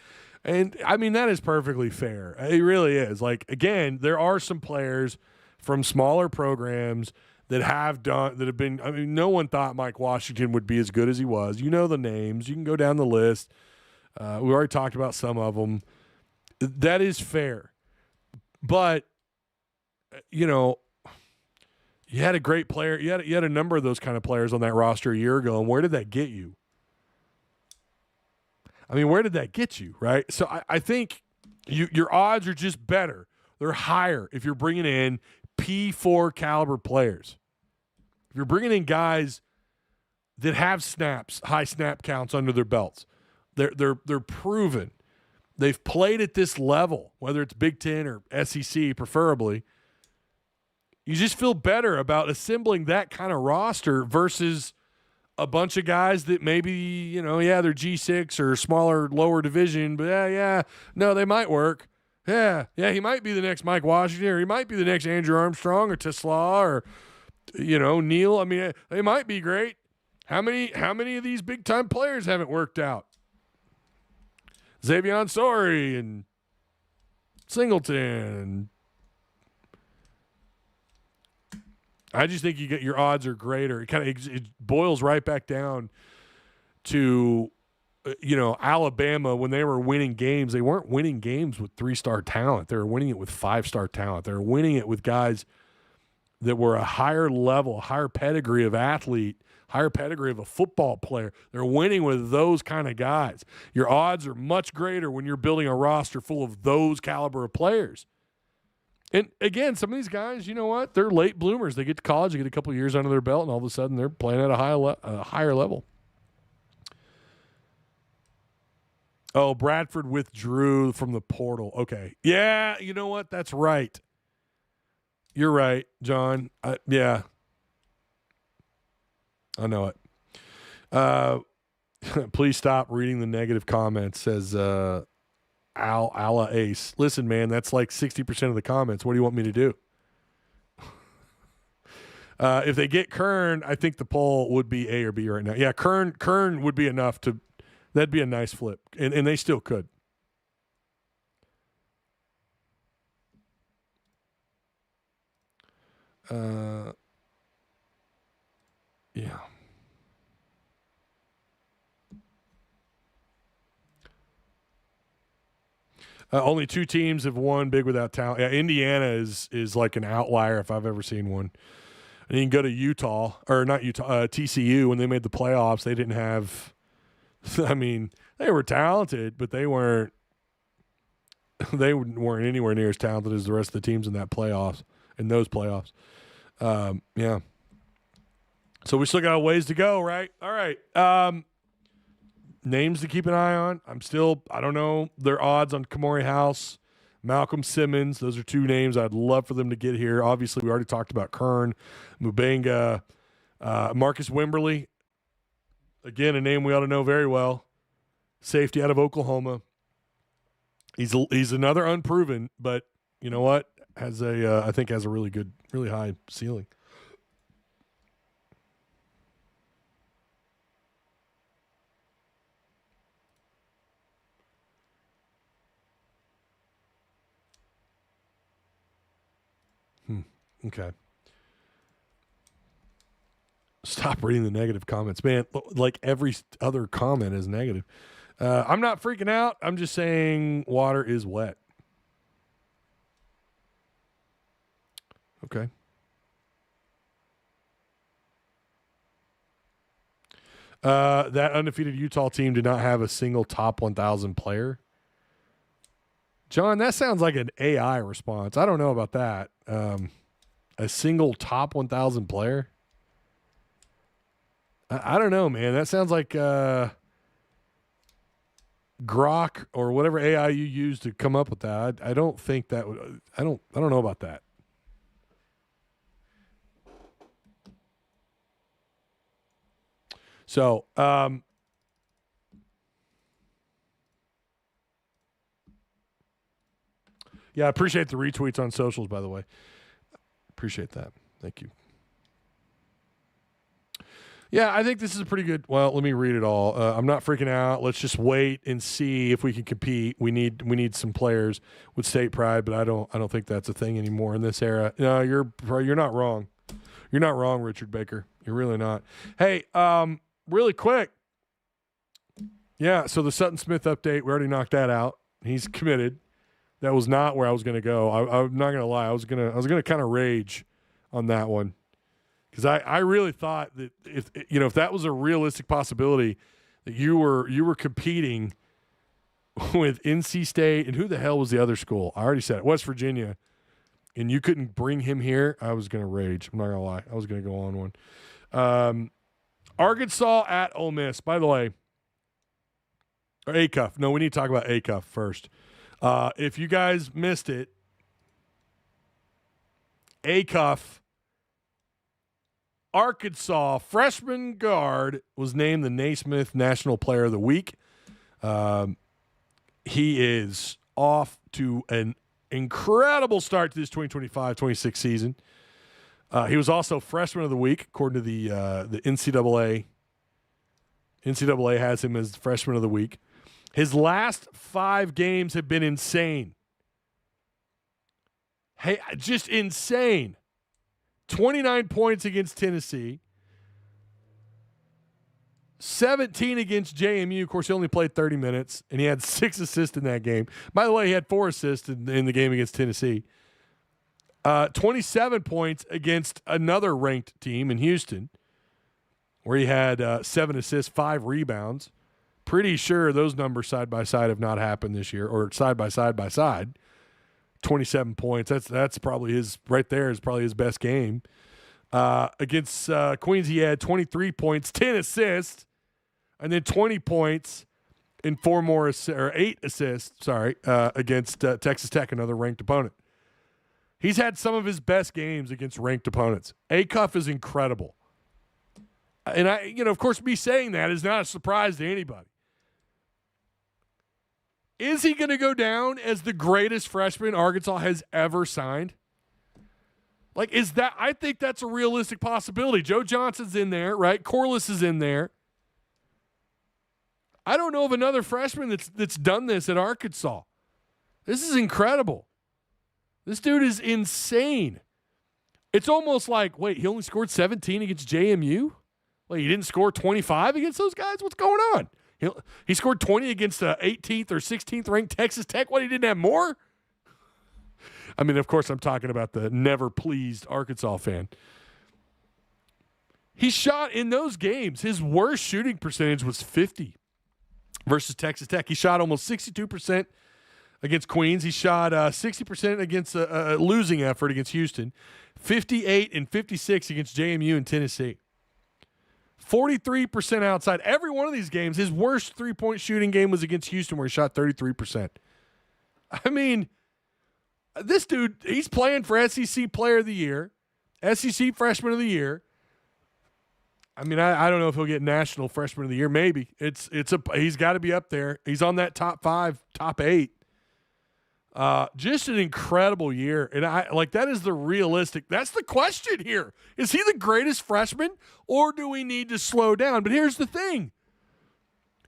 And, I mean, that is perfectly fair. It really is. Like, again, there are some players from smaller programs that have been, I mean, no one thought Mike Washington would be as good as he was. You know the names. You can go down the list. We already talked about some of them. That is fair. But, you know, you had a great player. You had a number of those kind of players on that roster a year ago, and where did that get you? I mean, where did that get you, right? So I think your odds are just better. They're higher if you're bringing in P4 caliber players. If you're bringing in guys that have snaps, high snap counts under their belts, they're proven. They've played at this level, whether it's Big Ten or SEC, preferably. You just feel better about assembling that kind of roster versus a bunch of guys that maybe, you know, yeah, they're G6 or smaller, lower division, but no, they might work. Yeah, he might be the next Mike Washington, or he might be the next Andrew Armstrong or Tesla or, you know, Neil. I mean, they might be great. How many of these big time players haven't worked out? Xavier Sorey and Singleton. And I just think your odds are greater. It boils right back down to, you know, Alabama, when they were winning games, they weren't winning games with 3-star talent. They were winning it with 5-star talent. They were winning it with guys that were a higher level, higher pedigree of athlete, higher pedigree of a football player. They're winning with those kind of guys. Your odds are much greater when you're building a roster full of those caliber of players. And again, some of these guys, you know what? They're late bloomers. They get to college, they get a couple of years under their belt, and all of a sudden they're playing at a higher level. Oh, Bradford withdrew from the portal. Okay. Yeah, you know what? That's right. You're right, John. Yeah. I know it. Please stop reading the negative comments, says Ala Ace. Listen, man, that's like 60% of the comments. What do you want me to do? If they get Kern, I think the poll would be A or B right now. Yeah, Kern would be enough to – that'd be a nice flip, and they still could. Yeah. Only 2 teams have won big without talent. Yeah, Indiana is like an outlier if I've ever seen one. And you can go to Utah, or not Utah, TCU. When they made the playoffs, they didn't have – I mean, they were talented, but they weren't anywhere near as talented as the rest of the teams in those playoffs. Yeah. So we still got a ways to go, right? All right. Names to keep an eye on. I don't know their odds on Kamori House, Malcolm Simmons. Those are 2 names I'd love for them to get here. Obviously, we already talked about Kern, Mubenga, Marcus Wimberly. Again, a name we ought to know very well. Safety out of Oklahoma. He's another unproven, but you know what? I think has a really high ceiling. Okay. Stop reading the negative comments, man. Like every other comment is negative. I'm not freaking out. I'm just saying water is wet. Okay. That undefeated Utah team did not have a single top 1,000 player. John, that sounds like an AI response. I don't know about that. A single top 1,000 player? I don't know, man. That sounds like Grok or whatever AI you use to come up with that. I don't think that would. I don't know about that. So, yeah, I appreciate the retweets on socials, by the way. Appreciate that. Thank you. Yeah, I think this is a pretty good. Well, let me read it all. I'm not freaking out. Let's just wait and see if we can compete. We need some players with state pride, but I don't think that's a thing anymore in this era. No, you're not wrong. You're not wrong, Richard Baker. You're really not. Hey, really quick. Yeah, so the Sutton Smith update, we already knocked that out. He's committed. That was not where I was going to go. I'm not going to lie. I was going to kind of rage on that one because I really thought that if that was a realistic possibility that you were competing with NC State and who the hell was the other school? I already said it, West Virginia, and you couldn't bring him here. I was going to rage. I'm not going to lie. I was going to go on one. Arkansas at Ole Miss. By the way, or ACUF. No, we need to talk about ACUF first. If you guys missed it, ACUF, Arkansas freshman guard was named the Naismith National Player of the Week. He is off to an incredible start to this 2025-26 season. He was also Freshman of the Week, according to the NCAA. NCAA has him as Freshman of the Week. His last 5 games have been insane. Hey, just insane. 29 points against Tennessee. 17 against JMU. Of course, he only played 30 minutes, and he had 6 assists in that game. By the way, he had 4 assists in the game against Tennessee. 27 points against another ranked team in Houston, where he had 7 assists, 5 rebounds. Pretty sure those numbers side by side have not happened this year, or side by side. 27 points. That's probably his right there is probably his best game. Against Queens, he had 23 points, 10 assists, and then 20 points and 8 assists. Against Texas Tech, another ranked opponent. He's had some of his best games against ranked opponents. ACUF is incredible. And of course, me saying that is not a surprise to anybody. Is he going to go down as the greatest freshman Arkansas has ever signed? I think that's a realistic possibility. Joe Johnson's in there, right? Corliss is in there. I don't know of another freshman that's done this at Arkansas. This is incredible. This dude is insane. It's almost like, wait, he only scored 17 against JMU? Wait, he didn't score 25 against those guys? What's going on? He scored 20 against the 18th or 16th ranked Texas Tech. What, he didn't have more? I mean, of course, I'm talking about the never-pleased Arkansas fan. He shot in those games. His worst shooting percentage was 50 versus Texas Tech. He shot almost 62% against Queens. He shot 60% against a losing effort against Houston, 58 and 56 against JMU and Tennessee. 43% outside. Every one of these games, his worst three-point shooting game was against Houston where he shot 33%. I mean, this dude, he's playing for SEC Player of the Year, SEC Freshman of the Year. I mean, I don't know if he'll get National Freshman of the Year. Maybe. He's got to be up there. He's on that top 5, top 8. Just an incredible year. And that is that's the question here. Is he the greatest freshman or do we need to slow down? But here's the thing.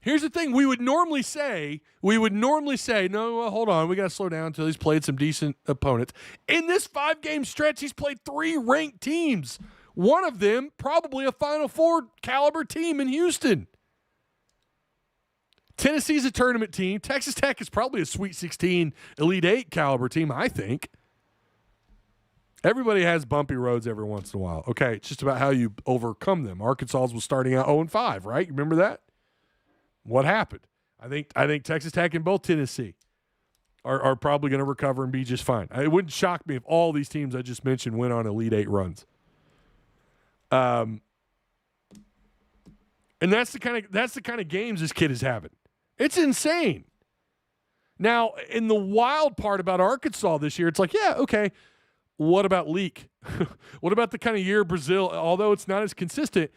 We would normally say, no, well, hold on. We got to slow down until he's played some decent opponents. In this 5-game stretch, he's played 3 ranked teams. One of them probably a Final Four caliber team in Houston. Tennessee's a tournament team. Texas Tech is probably a Sweet 16, Elite 8 caliber team, I think. Everybody has bumpy roads every once in a while. Okay, it's just about how you overcome them. Arkansas was starting out 0-5, right? You remember that? What happened? I think Texas Tech and both Tennessee are probably going to recover and be just fine. It wouldn't shock me if all these teams I just mentioned went on Elite 8 runs. And that's the kind of games this kid is having. It's insane. Now, in the wild part about Arkansas this year, it's like, yeah, okay. What about leak? What about the kind of year Brazil, although it's not as consistent,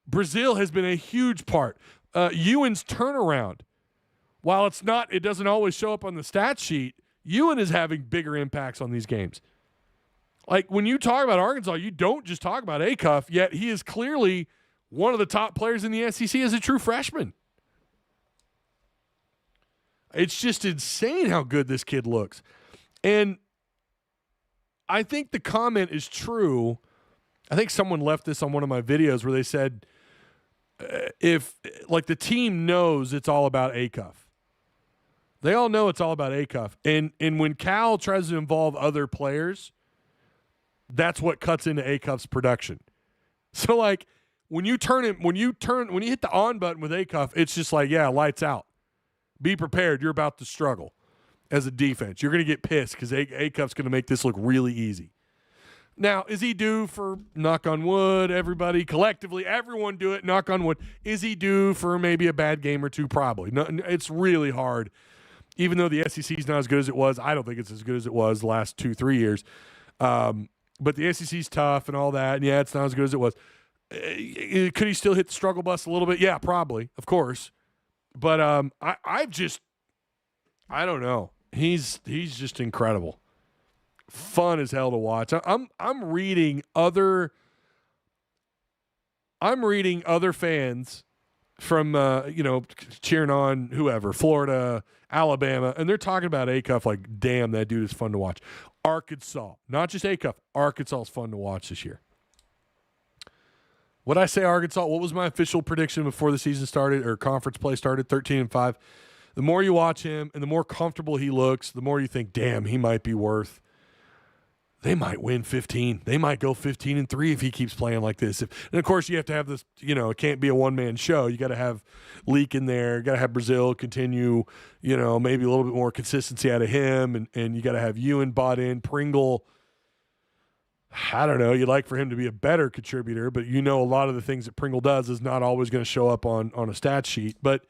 Brazil has been a huge part. Ewan's turnaround, while it doesn't always show up on the stat sheet, Ewan is having bigger impacts on these games. Like, when you talk about Arkansas, you don't just talk about Acuff, yet he is clearly one of the top players in the SEC as a true freshman. It's just insane how good this kid looks. And I think the comment is true. I think someone left this on one of my videos where they said, if the team knows it's all about Acuff. They all know it's all about Acuff. And when Cal tries to involve other players, that's what cuts into Acuff's production. So when you hit the on button with Acuff, it's just like, yeah, lights out. Be prepared. You're about to struggle as a defense. You're going to get pissed because Acuff's going to make this look really easy. Now, is he due for, knock on wood, everybody, collectively, everyone do it, knock on wood. Is he due for maybe a bad game or two? Probably. No, it's really hard. Even though the SEC is not as good as it was, I don't think it's as good as it was the last 2-3 years. But the SEC's tough and all that, and yeah, it's not as good as it was. Could he still hit the struggle bus a little bit? Yeah, probably, of course. But I don't know. He's just incredible. Fun as hell to watch. I'm reading other fans from cheering on whoever, Florida, Alabama, and they're talking about Acuff like, damn, that dude is fun to watch. Arkansas, not just Acuff, Arkansas is fun to watch this year. What I say, Arkansas? What was my official prediction before the season started or conference play started? 13-5. The more you watch him and the more comfortable he looks, the more you think, damn, he might be worth. They might win 15. They might go 15-3 if he keeps playing like this. And of course, you have to have this. It can't be a one-man show. You got to have Leak in there. You got to have Brazil continue. Maybe a little bit more consistency out of him, and you got to have Ewan bought in. Pringle. I don't know. You'd like for him to be a better contributor, but a lot of the things that Pringle does is not always going to show up on a stat sheet. But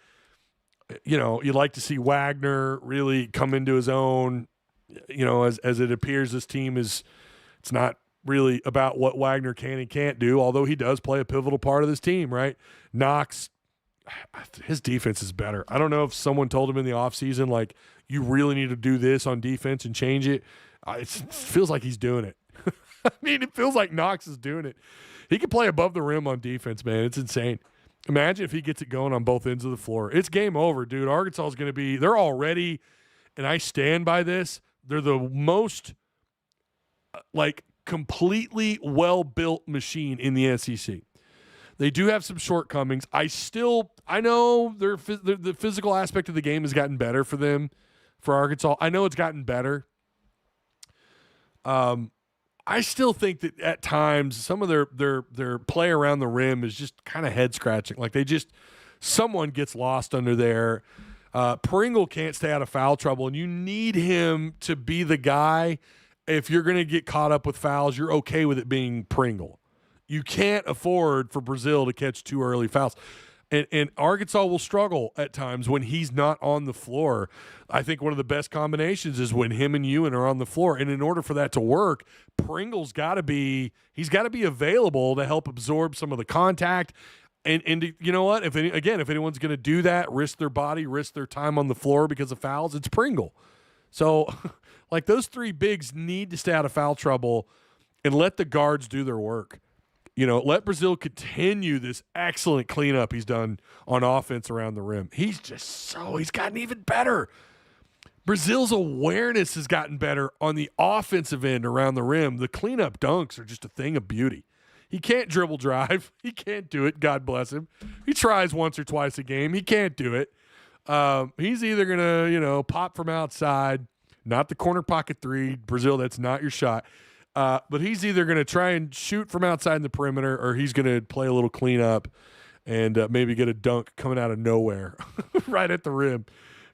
you'd like to see Wagner really come into his own. As it appears, this team it's not really about what Wagner can and can't do, although he does play a pivotal part of this team, right? Knox, his defense is better. I don't know if someone told him in the offseason, like, you really need to do this on defense and change it. It feels like he's doing it. I mean, it feels like Knox is doing it. He can play above the rim on defense, man. It's insane. Imagine if he gets it going on both ends of the floor. It's game over, dude. Arkansas is going to be – they're already – and I stand by this. They're the most, completely well-built machine in the SEC. They do have some shortcomings. I know the physical aspect of the game has gotten better for them, for Arkansas. I know it's gotten better. I still think that at times some of their play around the rim is just kind of head-scratching. Like someone gets lost under there. Pringle can't stay out of foul trouble, and you need him to be the guy. If you're going to get caught up with fouls, you're okay with it being Pringle. You can't afford for Brazil to catch 2 early fouls. And Arkansas will struggle at times when he's not on the floor. I think one of the best combinations is when him and Ewan are on the floor. And in order for that to work, Pringle's got to be available to help absorb some of the contact. And you know what? If anyone's going to do that, risk their body, risk their time on the floor because of fouls, it's Pringle. So, those 3 bigs need to stay out of foul trouble and let the guards do their work. Let Brazil continue this excellent cleanup he's done on offense around the rim. He's gotten even better. Brazil's awareness has gotten better on the offensive end around the rim. The cleanup dunks are just a thing of beauty. He can't dribble drive. He can't do it. God bless him. He tries once or twice a game. He can't do it. He's either going to, pop from outside, not the corner pocket 3. Brazil, that's not your shot. But he's either going to try and shoot from outside in the perimeter, or he's going to play a little cleanup and maybe get a dunk coming out of nowhere right at the rim,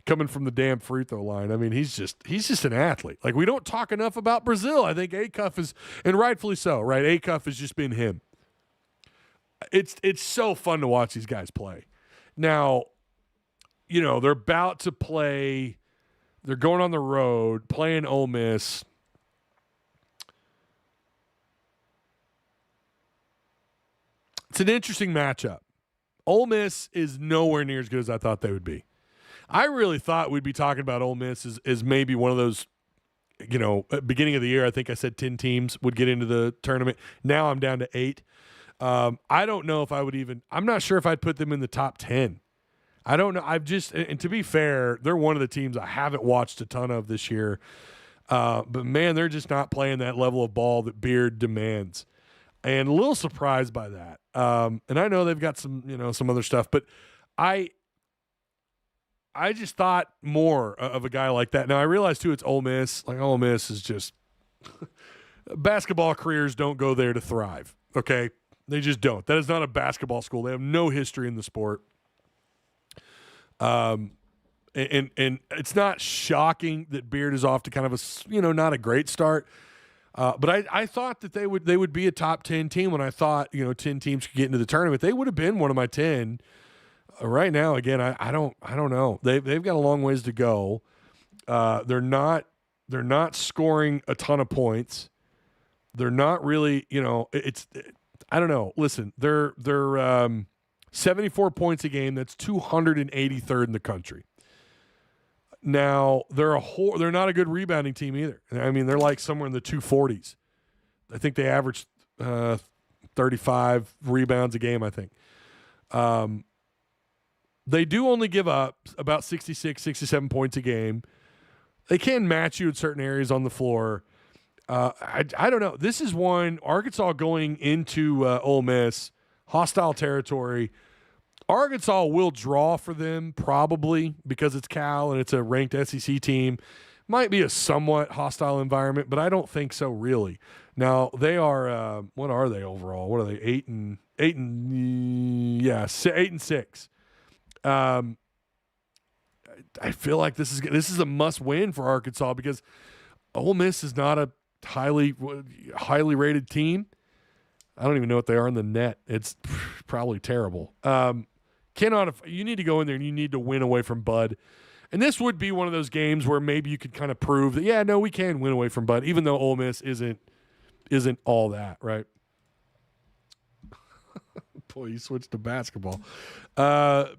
coming from the damn free throw line. I mean, he's just an athlete. We don't talk enough about Brazil. I think Acuff is, and rightfully so, right? Acuff has just been him. It's so fun to watch these guys play. Now, they're about to play. They're going on the road, playing Ole Miss. It's an interesting matchup. Ole Miss is nowhere near as good as I thought they would be. I really thought we'd be talking about Ole Miss as maybe one of those, at beginning of the year, I think I said 10 teams would get into the tournament. Now I'm down to 8. I don't know if I would I'm not sure if I'd put them in the top 10. I don't know. And to be fair, they're one of the teams I haven't watched a ton of this year. But man, they're just not playing that level of ball that Beard demands. And a little surprised by that. And I know they've got some other stuff, but I just thought more of a guy like that. Now I realize too, it's Ole Miss. Ole Miss is just basketball careers don't go there to thrive. Okay. They just don't. That is not a basketball school. They have no history in the sport. And it's not shocking that Beard is off to kind of a, not a great start. But I thought that they would be a top 10 team when I thought, 10 teams could get into the tournament. They would have been one of my 10. Right now, again, I don't know. They've got a long ways to go. They're not scoring a ton of points. They're not really, I don't know. Listen, they're 74 points a game. That's 283rd in the country. Now, they're not a good rebounding team either. I mean, they're somewhere in the 240s. I think they average 35 rebounds a game, I think. They do only give up about 66, 67 points a game. They can match you in certain areas on the floor. I don't know. This is one, Arkansas going into Ole Miss, hostile territory. Arkansas will draw for them probably because it's Cal and it's a ranked SEC team. Might be a somewhat hostile environment, but I don't think so really. Now they are what are they overall? What are they? 8 and 6. I feel like this is a must win for Arkansas because Ole Miss is not a highly rated team. I don't even know what they are in the net. It's probably terrible. You need to go in there and you need to win away from Bud. And this would be one of those games where maybe you could kind of prove that, we can win away from Bud, even though Ole Miss isn't isn't all that, right? Boy, you switched to basketball.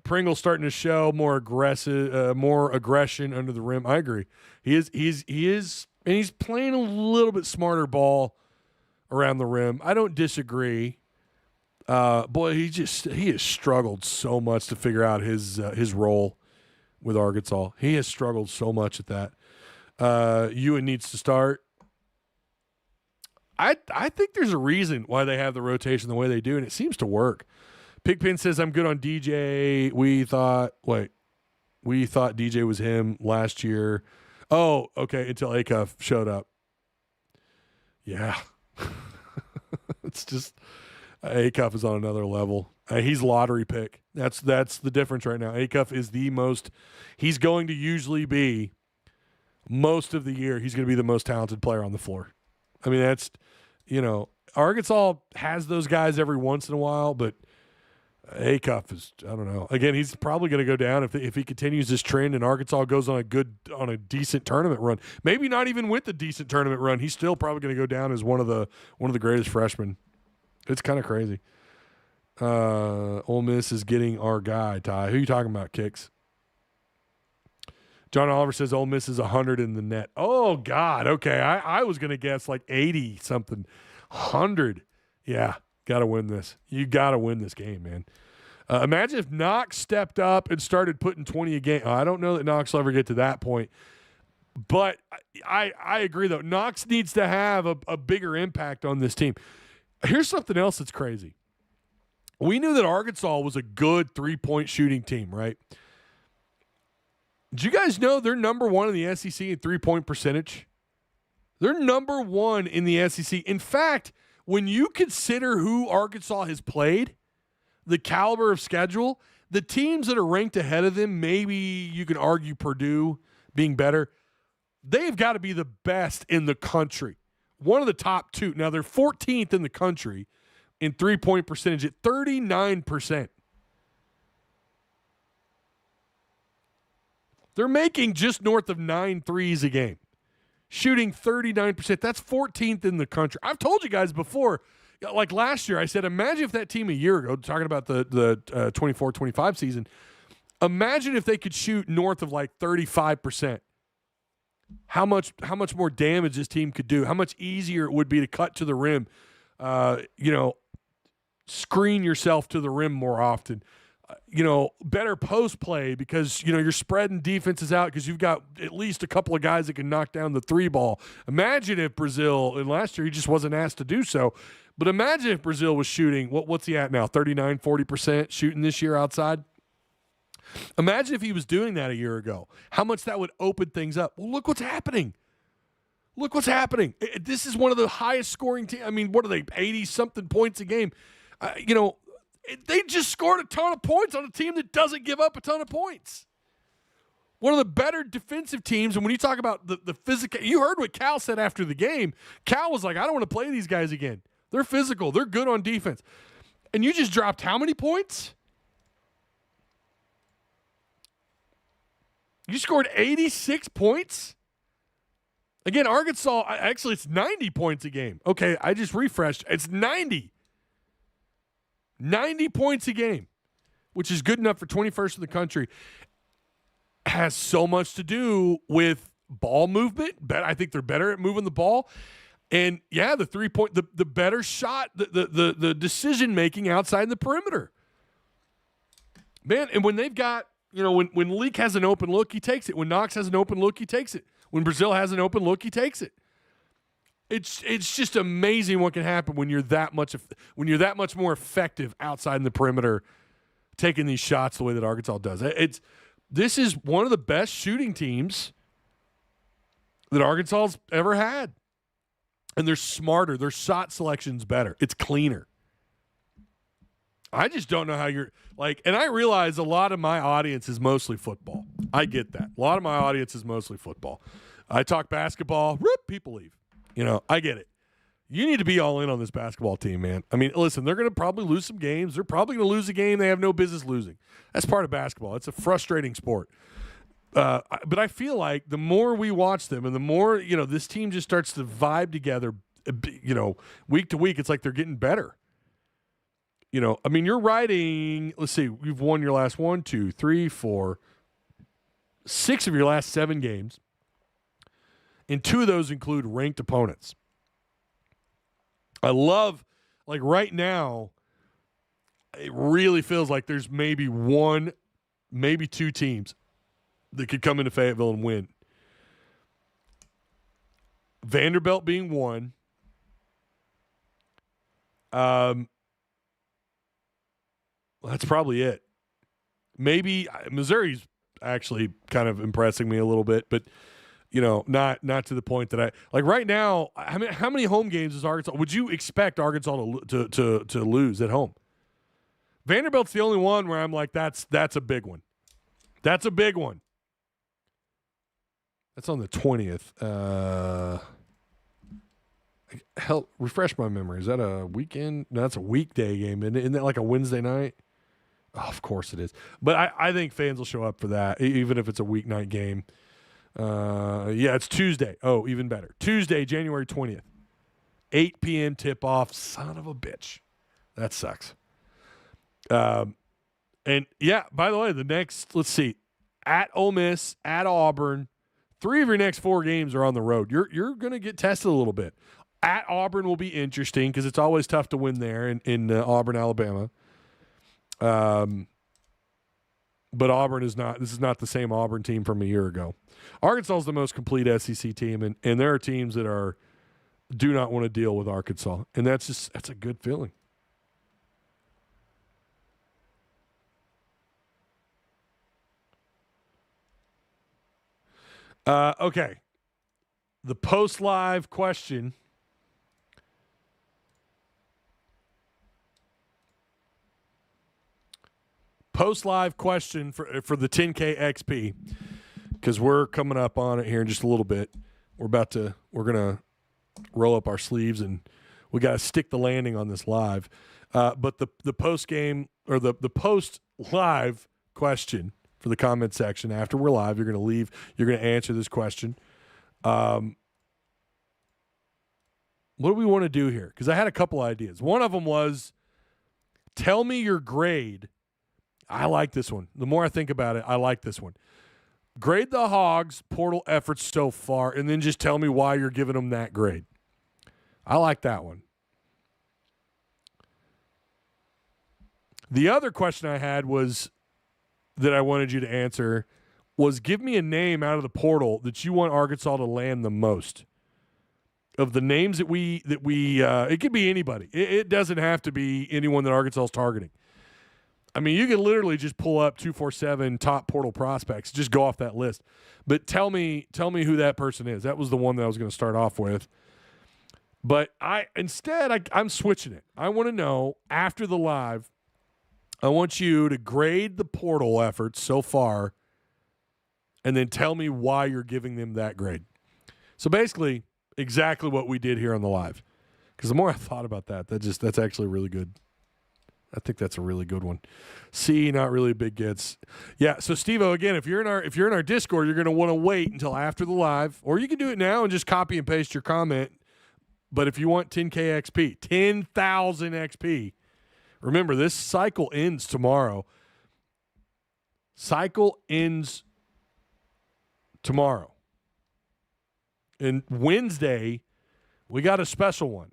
Pringle's starting to show more aggression under the rim. I agree. He is, and he's playing a little bit smarter ball around the rim. I don't disagree. Boy, he has struggled so much to figure out his role with Arkansas. He has struggled so much at that. Ewan needs to start. I think there's a reason why they have the rotation the way they do, and it seems to work. Pigpen says, I'm good on DJ. We thought DJ was him last year. Oh, okay, until Acuff showed up. Yeah. It's just Acuff is on another level. He's lottery pick. That's the difference right now. Acuff is he's going to usually be, most of the year, he's going to be the most talented player on the floor. I mean, that's, Arkansas has those guys every once in a while, but Acuff is, I don't know. Again, he's probably going to go down if he continues this trend and Arkansas goes on a decent tournament run. Maybe not even with the decent tournament run. He's still probably going to go down as one of the greatest freshmen. It's kind of crazy. Ole Miss is getting our guy, Ty. Who are you talking about, Kicks? John Oliver says Ole Miss is 100 in the net. Oh, God. Okay. I was going to guess like 80-something. 100. Yeah. Got to win this. You got to win this game, man. Imagine if Knox stepped up and started putting 20 a game. I don't know that Knox will ever get to that point. But I agree, though. Knox needs to have a bigger impact on this team. Here's something else that's crazy. We knew that Arkansas was a good three-point shooting team, right? Did you guys know they're number one in the SEC in three-point percentage? They're number one in the SEC. In fact, when you consider who Arkansas has played, the caliber of schedule, the teams that are ranked ahead of them, maybe you can argue Purdue being better, they've got to be the best in the country. One of the top two. Now, they're 14th in the country in three-point percentage at 39%. They're making just north of 9 threes a game, shooting 39%. That's 14th in the country. I've told you guys before, like last year, I said, imagine if that team a year ago, talking about the 24-25 season, imagine if they could shoot north of like 35%. How much more damage this team could do, how much easier it would be to cut to the rim, screen yourself to the rim more often. Better post play because, you're spreading defenses out because you've got at least a couple of guys that can knock down the three ball. Imagine if Brazil, and last year he just wasn't asked to do so, but imagine if Brazil was shooting, what's he at now, 39, 40% shooting this year outside? Imagine if he was doing that a year ago, how much that would open things up. Well, look what's happening. Look what's happening. This is one of the highest scoring teams. I mean, what are they, 80-something points a game? They just scored a ton of points on a team that doesn't give up a ton of points. One of the better defensive teams, and when you talk about the physical, you heard what Cal said after the game. Cal was like, I don't want to play these guys again. They're physical. They're good on defense. And you just dropped how many points? You scored 86 points? Again, Arkansas, actually, it's 90 points a game. Okay, I just refreshed. It's 90. 90 points a game, which is good enough for 21st in the country, has so much to do with ball movement. I think they're better at moving the ball. And, yeah, the three-point, the better shot, the decision-making outside the perimeter. Man, and when they've got, when Leak has an open look, he takes it. When Knox has an open look, he takes it. When Brazil has an open look, he takes it. It's just amazing what can happen when you're that much more effective outside in the perimeter, taking these shots the way that Arkansas does. This is one of the best shooting teams that Arkansas's ever had, and they're smarter. Their shot selection's better. It's cleaner. I just don't know how you're like, and I realize a lot of my audience is mostly football. I get that. A lot of my audience is mostly football. I talk basketball, people leave. I get it. You need to be all in on this basketball team, man. I mean, listen, they're going to probably lose some games. They're probably going to lose a game they have no business losing. That's part of basketball. It's a frustrating sport. But I feel like the more we watch them and the more, this team just starts to vibe together, week to week, it's like they're getting better. I mean, you're riding, let's see, you've won your last 1, 2, 3, 4, 6 of your last 7 games. And 2 of those include ranked opponents. I love, like right now, it really feels like there's maybe 1, maybe 2 teams that could come into Fayetteville and win. Vanderbilt being 1. That's probably it. Maybe Missouri's actually kind of impressing me a little bit, but not to the point that I like right now. How many home games is Arkansas? Would you expect Arkansas to lose at home? Vanderbilt's the only one where I'm like, that's a big one. That's a big one. That's on the 20th. Help refresh my memory. Is that a weekend? No, that's a weekday game. Isn't that like a Wednesday night? Oh, of course it is. But I think fans will show up for that, even if it's a weeknight game. Yeah, it's Tuesday. Oh, even better. Tuesday, January 20th. 8 p.m. tip-off. Son of a bitch. That sucks. And, yeah, by the way, the next, let's see, at Ole Miss, at Auburn, 3 of your next 4 games are on the road. You're going to get tested a little bit. At Auburn will be interesting because it's always tough to win there in Auburn, Alabama. But Auburn is not – this is not the same Auburn team from a year ago. Arkansas is the most complete SEC team, and there are teams that do not want to deal with Arkansas, and that's a good feeling. Okay. The post-live question. Post-live question for the 10K XP, because we're coming up on it here in just a little bit. We're going to roll up our sleeves, and we got to stick the landing on this live. But the post-game or the post-live question for the comment section after we're live, you're going to answer this question. What do we want to do here? Because I had a couple ideas. One of them was, tell me your grade. I like this one. The more I think about it, I like this one. Grade the Hogs' portal efforts so far, and then just tell me why you're giving them that grade. I like that one. The other question I had was that I wanted you to answer was, give me a name out of the portal that you want Arkansas to land the most. Of the names that we it could be anybody. It doesn't have to be anyone that Arkansas is targeting. I mean, you can literally just pull up 247 top portal prospects, just go off that list. But tell me who that person is. That was the one that I was going to start off with. But I'm switching it. I want to know, after the live, I want you to grade the portal efforts so far and then tell me why you're giving them that grade. So basically, exactly what we did here on the live. Because the more I thought about that's actually really good. I think that's a really good one. C, not really big gets. Yeah, so Steve-O, again, if you're in our Discord, you're going to want to wait until after the live, or you can do it now and just copy and paste your comment. But if you want 10K XP, 10,000 XP, remember, this cycle ends tomorrow. Cycle ends tomorrow. And Wednesday, we got a special one.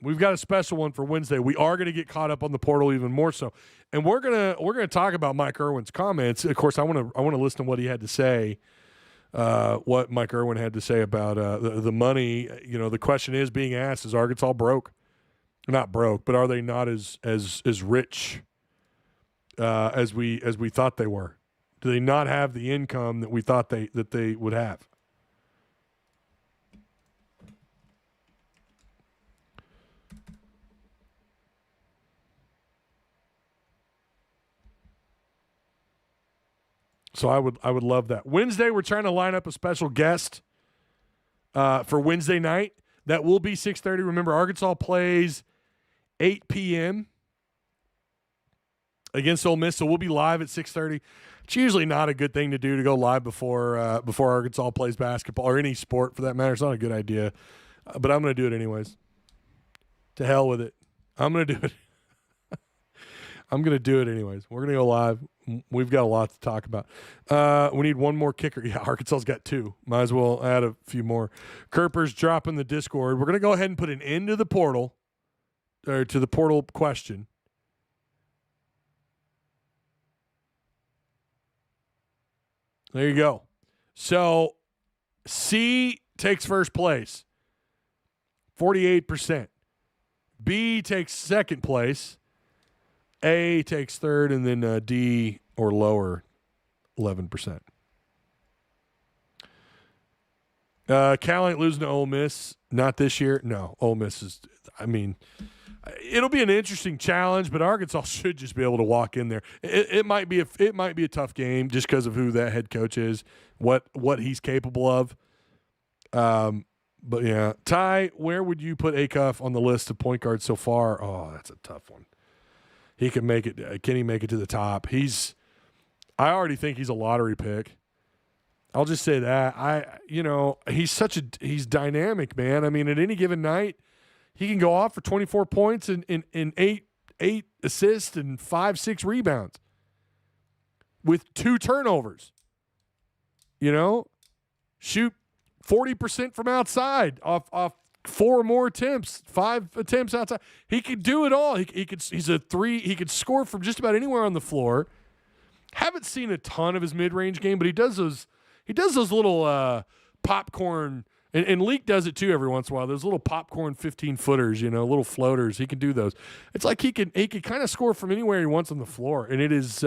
We've got a special one for Wednesday. We are going to get caught up on the portal even more so, and we're gonna talk about Mike Irwin's comments. Of course, I want to listen to what he had to say. What Mike Irwin had to say about the money. The question is being asked: is Arkansas broke? Not broke, but are they not as rich as we thought they were? Do they not have the income that we thought that they would have? So I would love that. Wednesday, we're trying to line up a special guest for Wednesday night. That will be 6:30. Remember, Arkansas plays 8 p.m. against Ole Miss. So we'll be live at 6:30. It's usually not a good thing to do to go live before Arkansas plays basketball or any sport for that matter. It's not a good idea, but I'm going to do it anyways. To hell with it. I'm going to do it. I'm going to do it anyways. We're going to go live. We've got a lot to talk about. We need one more kicker. Yeah, Arkansas's got 2. Might as well add a few more. Kerper's dropping the Discord. We're going to go ahead and put an end to the portal, or to the portal question. There you go. So C takes first place, 48%. B takes second place. A takes third, and then D or lower, 11%. Cal ain't losing to Ole Miss. Not this year. No, Ole Miss is, it'll be an interesting challenge, but Arkansas should just be able to walk in there. It might be a tough game just because of who that head coach is, what he's capable of. But yeah, Ty, where would you put Acuff on the list of point guards so far? Oh, that's a tough one. He can make it. Can he make it to the top? I already think he's a lottery pick. I'll just say that. He's dynamic, man. I mean, at any given night, he can go off for 24 points and 8 assists and 5-6 rebounds with 2 turnovers. Shoot 40% from outside off 4 more attempts, 5 attempts outside. He could do it all. He's a 3. He could score from just about anywhere on the floor. Haven't seen a ton of his mid-range game, but he does those little popcorn, and Leak does it too every once in a while. Those little popcorn 15-footers, little floaters. He can do those. It's like he can kind of score from anywhere he wants on the floor, and it is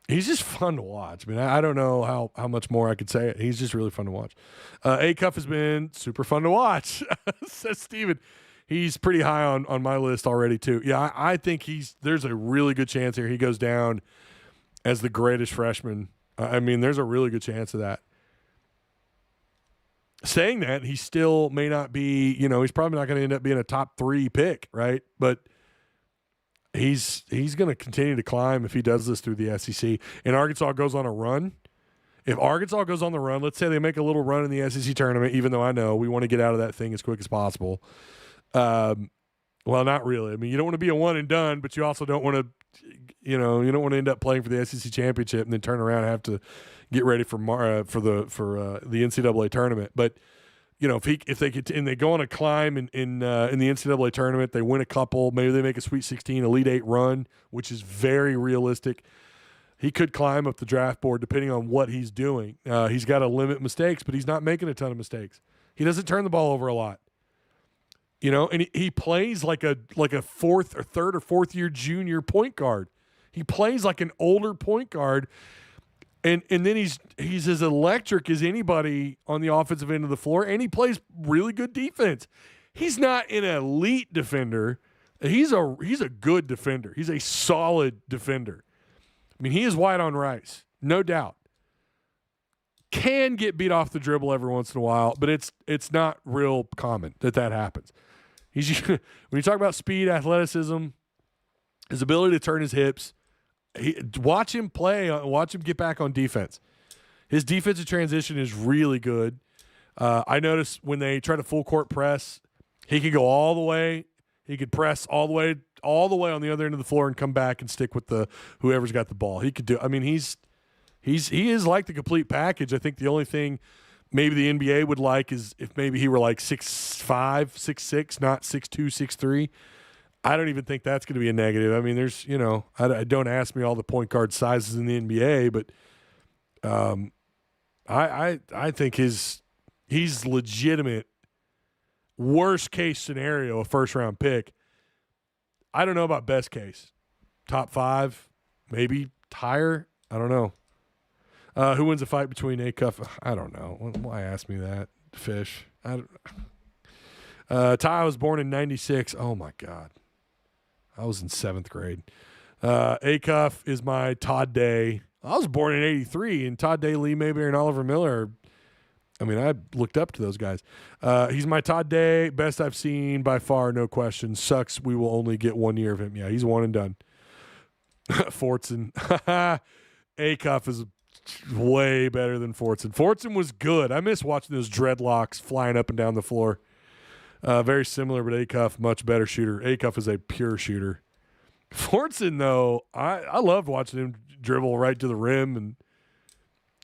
he's just fun to watch. I mean, I don't know how much more I could say it. He's just really fun to watch. Acuff has been super fun to watch, says Steven. He's pretty high on my list already, too. Yeah, I think there's a really good chance here he goes down as the greatest freshman. There's a really good chance of that. Saying that, he still may not be, he's probably not going to end up being a top 3 pick, right? But he's going to continue to climb if he does this through the SEC. And Arkansas goes on a run. If Arkansas goes on the run, let's say they make a little run in the SEC tournament, even though I know we want to get out of that thing as quick as possible. Well, not really. You don't want to be a one and done, but you also don't want to, you don't want to end up playing for the SEC championship and then turn around and have to get ready for the NCAA tournament. But if they go on a climb in the NCAA tournament, they win a couple, maybe they make a Sweet 16, Elite 8 run, which is very realistic. He could climb up the draft board depending on what he's doing. He's got to limit mistakes, but he's not making a ton of mistakes. He doesn't turn the ball over a lot. And he plays like a third or fourth year junior point guard. He plays like an older point guard. And then he's as electric as anybody on the offensive end of the floor, and he plays really good defense. He's not an elite defender. He's a good defender. He's a solid defender. He is white on rice, no doubt. Can get beat off the dribble every once in a while, but it's not real common that happens. When you talk about speed, athleticism, his ability to turn his hips, watch him play. Watch him get back on defense. His defensive transition is really good. I noticed when they try to full court press, he could go all the way. He could press all the way on the other end of the floor and come back and stick with whoever's got the ball. He could do. He is like the complete package. I think the only thing maybe the NBA would like is if maybe he were like 6'5", 6'6", not 6'2", 6'3". I don't even think that's going to be a negative. There's, I don't ask me all the point guard sizes in the NBA, but I think he's legitimate. Worst case scenario, a first round pick. I don't know about best case. Top 5, maybe higher. I don't know. Who wins a fight between Acuff? I don't know. Why ask me that, Fish? Ty was born in 96. Oh, my God. I was in 7th grade. Acuff is my Todd Day. I was born in 83, and Todd Day, Lee Mayberry, and Oliver Miller I mean, I looked up to those guys. He's my Todd Day, best I've seen by far, no question. Sucks we will only get 1 year of him. Yeah, he's one and done. Fortson. Acuff is way better than Fortson. Fortson was good. I miss watching those dreadlocks flying up and down the floor. Very similar, but Acuff, much better shooter. Acuff is a pure shooter. Fortson, though, I loved watching him dribble right to the rim and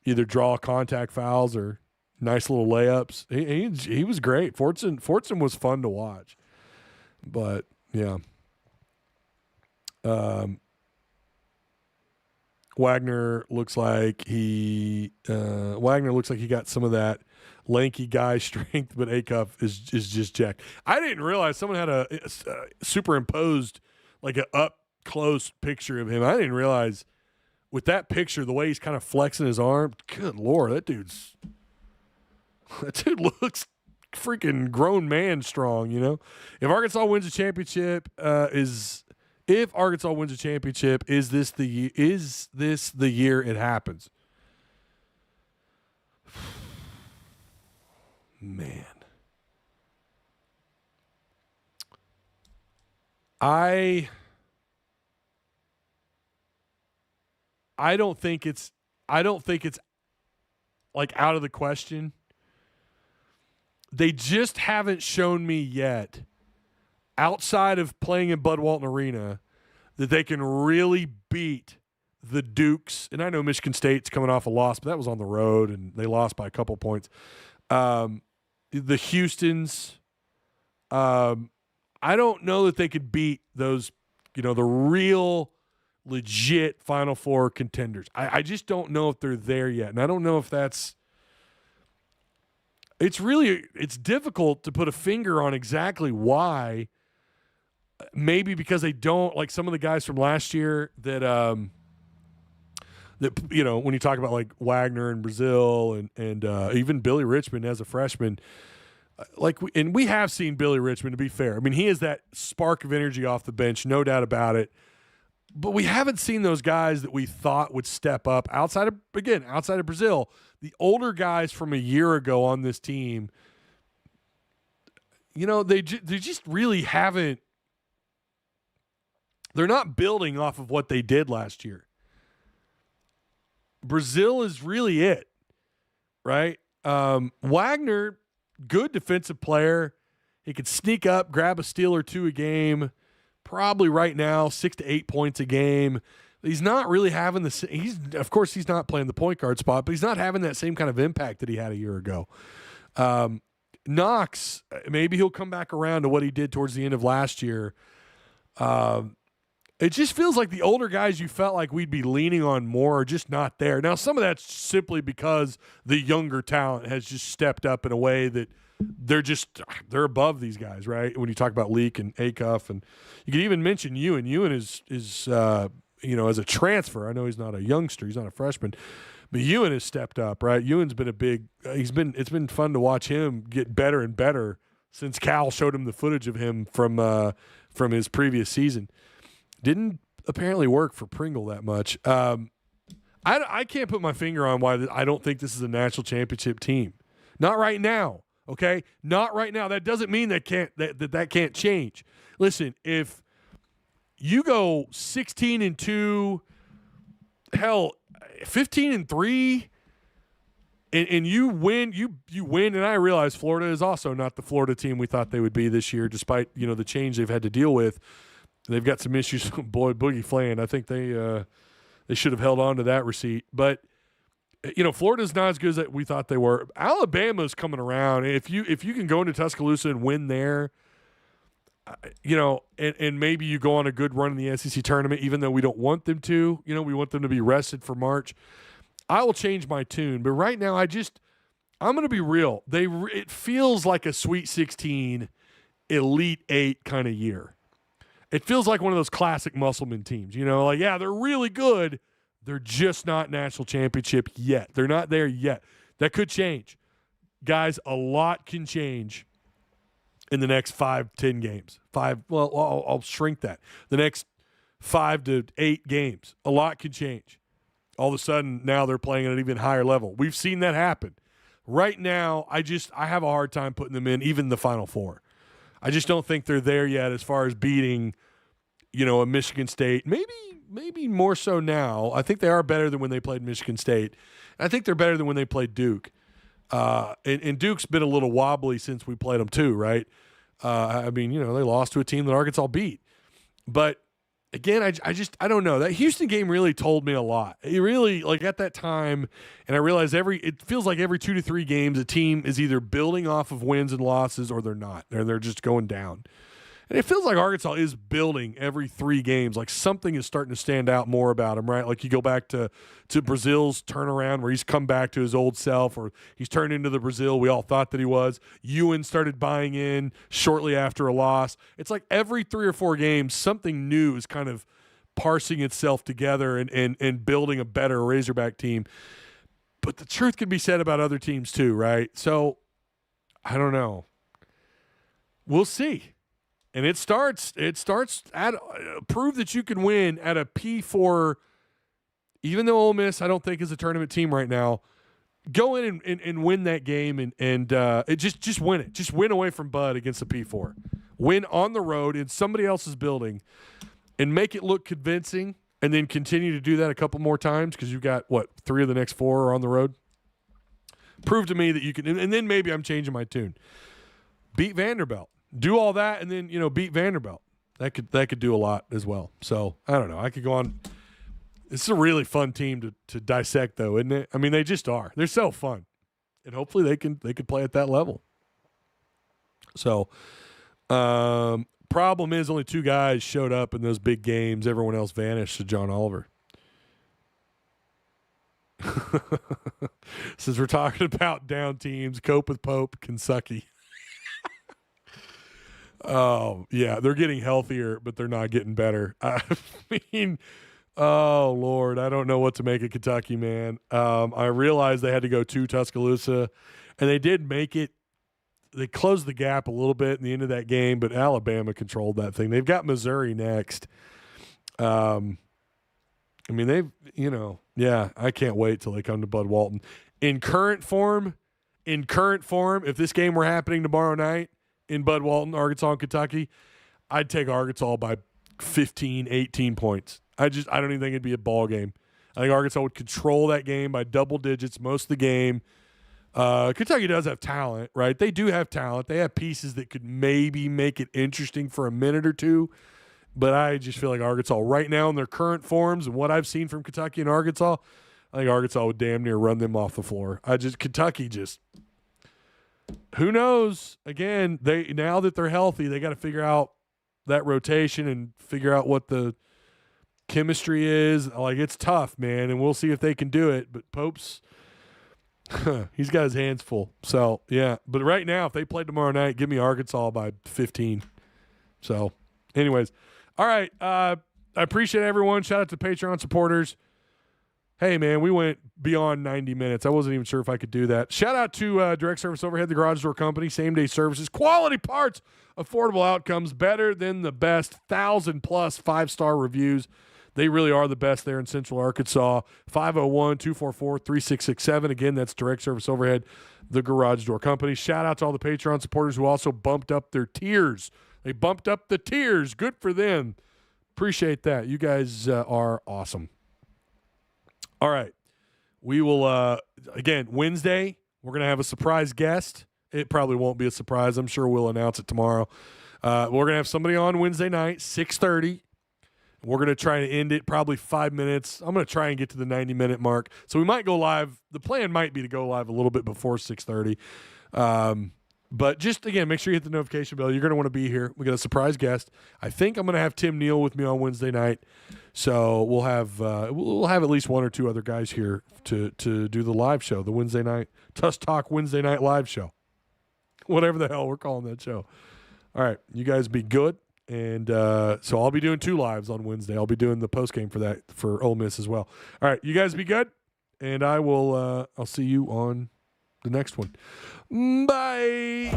either draw contact fouls or nice little layups. He was great. Fortson was fun to watch. But, yeah. Wagner looks like he got some of that lanky guy strength, but Acuff is just jacked. I didn't realize someone had a superimposed like an up close picture of him. I didn't realize with that picture the way he's kind of flexing his arm. Good Lord, that dude looks freaking grown man strong. You know, if Arkansas wins a championship, is this the year it happens? Man. I don't think it's like out of the question. They just haven't shown me yet, outside of playing in Bud Walton Arena, that they can really beat the Dukes. And I know Michigan State's coming off a loss, but that was on the road, and they lost by a couple points. The Houstons, I don't know that they could beat those, the real legit Final Four contenders. I just don't know if they're there yet. And I don't know if it's difficult to put a finger on exactly why. Maybe because they don't, like some of the guys from last year that when you talk about like Wagner and Brazil and even Billy Richmond as a freshman, we have seen Billy Richmond, to be fair. I mean, he is that spark of energy off the bench, no doubt about it. But we haven't seen those guys that we thought would step up outside of Brazil. The older guys from a year ago on this team, they just really haven't. They're not building off of what they did last year. Brazil is really it, right? Wagner, good defensive player. He could sneak up, grab a steal or two a game. Probably right now 6 to 8 points a game. He's not really having of course he's not playing the point guard spot, but he's not having that same kind of impact that he had a year ago. Knox, maybe he'll come back around to what he did towards the end of last year. It just feels like the older guys you felt like we'd be leaning on more are just not there. Now, some of that's simply because the younger talent has just stepped up in a way that they're above these guys, right? When you talk about Leak and Acuff, and you could even mention Ewan. Ewan is as a transfer. I know he's not a youngster, he's not a freshman, but Ewan has stepped up, right? Ewan's been it's been fun to watch him get better and better since Cal showed him the footage of him from his previous season. Didn't apparently work for Pringle that much. I can't put my finger on why I don't think this is a national championship team. Not right now. Okay, not right now. That doesn't mean that can't change. Listen, if you go 16-2, hell, 15-3, and you win, you win. And I realize Florida is also not the Florida team we thought they would be this year, despite the change they've had to deal with. They've got some issues. Boy, Boogie Flan. I think they should have held on to that receipt, but. Florida's not as good as we thought they were. Alabama's coming around. If you can go into Tuscaloosa and win there, and maybe you go on a good run in the SEC tournament, even though we don't want them to. We want them to be rested for March. I will change my tune, but right now I'm going to be real. It feels like a Sweet 16, Elite 8 kind of year. It feels like one of those classic Musselman teams. They're really good. They're just not national championship yet. They're not there yet. That could change. Guys, a lot can change in the next 5-10 games. I'll shrink that. The next 5 to 8 games. A lot can change. All of a sudden, now they're playing at an even higher level. We've seen that happen. right now, I have a hard time putting them in even the Final Four. I just don't think they're there yet as far as beating, a Michigan State. Maybe more so now. I think they are better than when they played Michigan State. I think they're better than when they played Duke. And Duke's been a little wobbly since we played them too, right? They lost to a team that Arkansas beat. But again, I don't know. That Houston game really told me a lot. It really, at that time, and I realized it feels like every 2 to 3 games, a team is either building off of wins and losses or they're not. They're just going down. And it feels like Arkansas is building every 3 games. Like something is starting to stand out more about him, right? Like you go back to Brazil's turnaround where he's come back to his old self, or he's turned into the Brazil we all thought that he was. Ewan started buying in shortly after a loss. It's like every 3 or 4 games, something new is kind of parsing itself together and building a better Razorback team. But the truth can be said about other teams too, right? So I don't know. We'll see. And it starts at prove that you can win at a P4, even though Ole Miss I don't think is a tournament team right now. Go in and win that game and just win it. Just win away from Bud against the P4. Win on the road in somebody else's building and make it look convincing, and then continue to do that a couple more times because you've got, 3 of the next 4 are on the road. Prove to me that you can, and then maybe I'm changing my tune. Beat Vanderbilt. Do all that and then, beat Vanderbilt. That could do a lot as well. So, I don't know. I could go on. This is a really fun team to dissect, though, isn't it? I mean, they just are. They're so fun. And hopefully they could play at that level. So, problem is only 2 guys showed up in those big games. Everyone else vanished to John Oliver. Since we're talking about down teams, cope with Pope, Kentucky. Oh, yeah, they're getting healthier, but they're not getting better. I mean, oh, Lord, I don't know what to make of Kentucky, man. I realized they had to go to Tuscaloosa, and they did make it. They closed the gap a little bit in the end of that game, but Alabama controlled that thing. They've got Missouri next. I mean, I can't wait till they come to Bud Walton. In current form, if this game were happening tomorrow night, in Bud Walton, Arkansas and Kentucky, I'd take Arkansas by 15, 18 points. I don't even think it'd be a ball game. I think Arkansas would control that game by double digits most of the game. Kentucky does have talent, right? They do have talent. They have pieces that could maybe make it interesting for a minute or two. But I just feel like Arkansas right now in their current forms and what I've seen from Kentucky and Arkansas, I think Arkansas would damn near run them off the floor. Kentucky just – who knows? Again, now that they're healthy, they got to figure out that rotation and figure out what the chemistry is. Like, it's tough, man, and we'll see if they can do it. But Pope's he's got his hands full. So, yeah. But right now, if they play tomorrow night, give me Arkansas by 15. So, anyways. All right. I appreciate everyone. Shout out to Patreon supporters. Hey, man, we went beyond 90 minutes. I wasn't even sure if I could do that. Shout out to Direct Service Overhead, the Garage Door Company, same-day services, quality parts, affordable outcomes, better than the best, 1,000-plus 5-star reviews. They really are the best there in Central Arkansas. 501-244-3667. Again, that's Direct Service Overhead, the Garage Door Company. Shout out to all the Patreon supporters who also bumped up their tiers. They bumped up the tiers. Good for them. Appreciate that. You guys are awesome. All right. We will, again, Wednesday, we're going to have a surprise guest. It probably won't be a surprise. I'm sure we'll announce it tomorrow. We're going to have somebody on Wednesday night, 6:30. We're going to try to end it probably 5 minutes. I'm going to try and get to the 90-minute mark. So we might go live. The plan might be to go live a little bit before 6:30. But just, again, make sure you hit the notification bell. You're going to want to be here. We got a surprise guest. I think I'm going to have Tim Neal with me on Wednesday night. So we'll have at least 1 or 2 other guys here to do the live show, the Wednesday night, Tusk Talk Wednesday night live show. Whatever the hell we're calling that show. All right. You guys be good. And so I'll be doing 2 lives on Wednesday. I'll be doing the postgame for that for Ole Miss as well. All right. You guys be good. And I'll see you on the next one. Bye.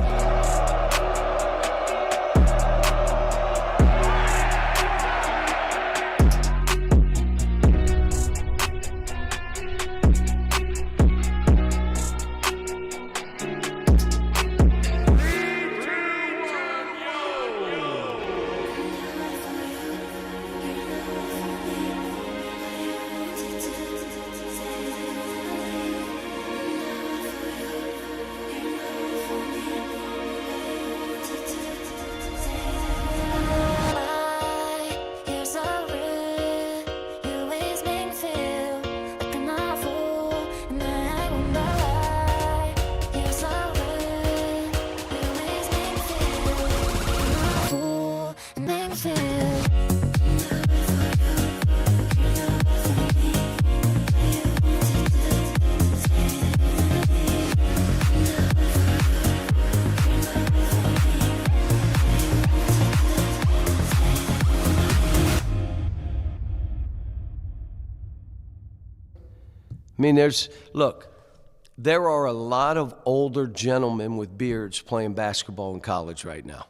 I mean, there are a lot of older gentlemen with beards playing basketball in college right now.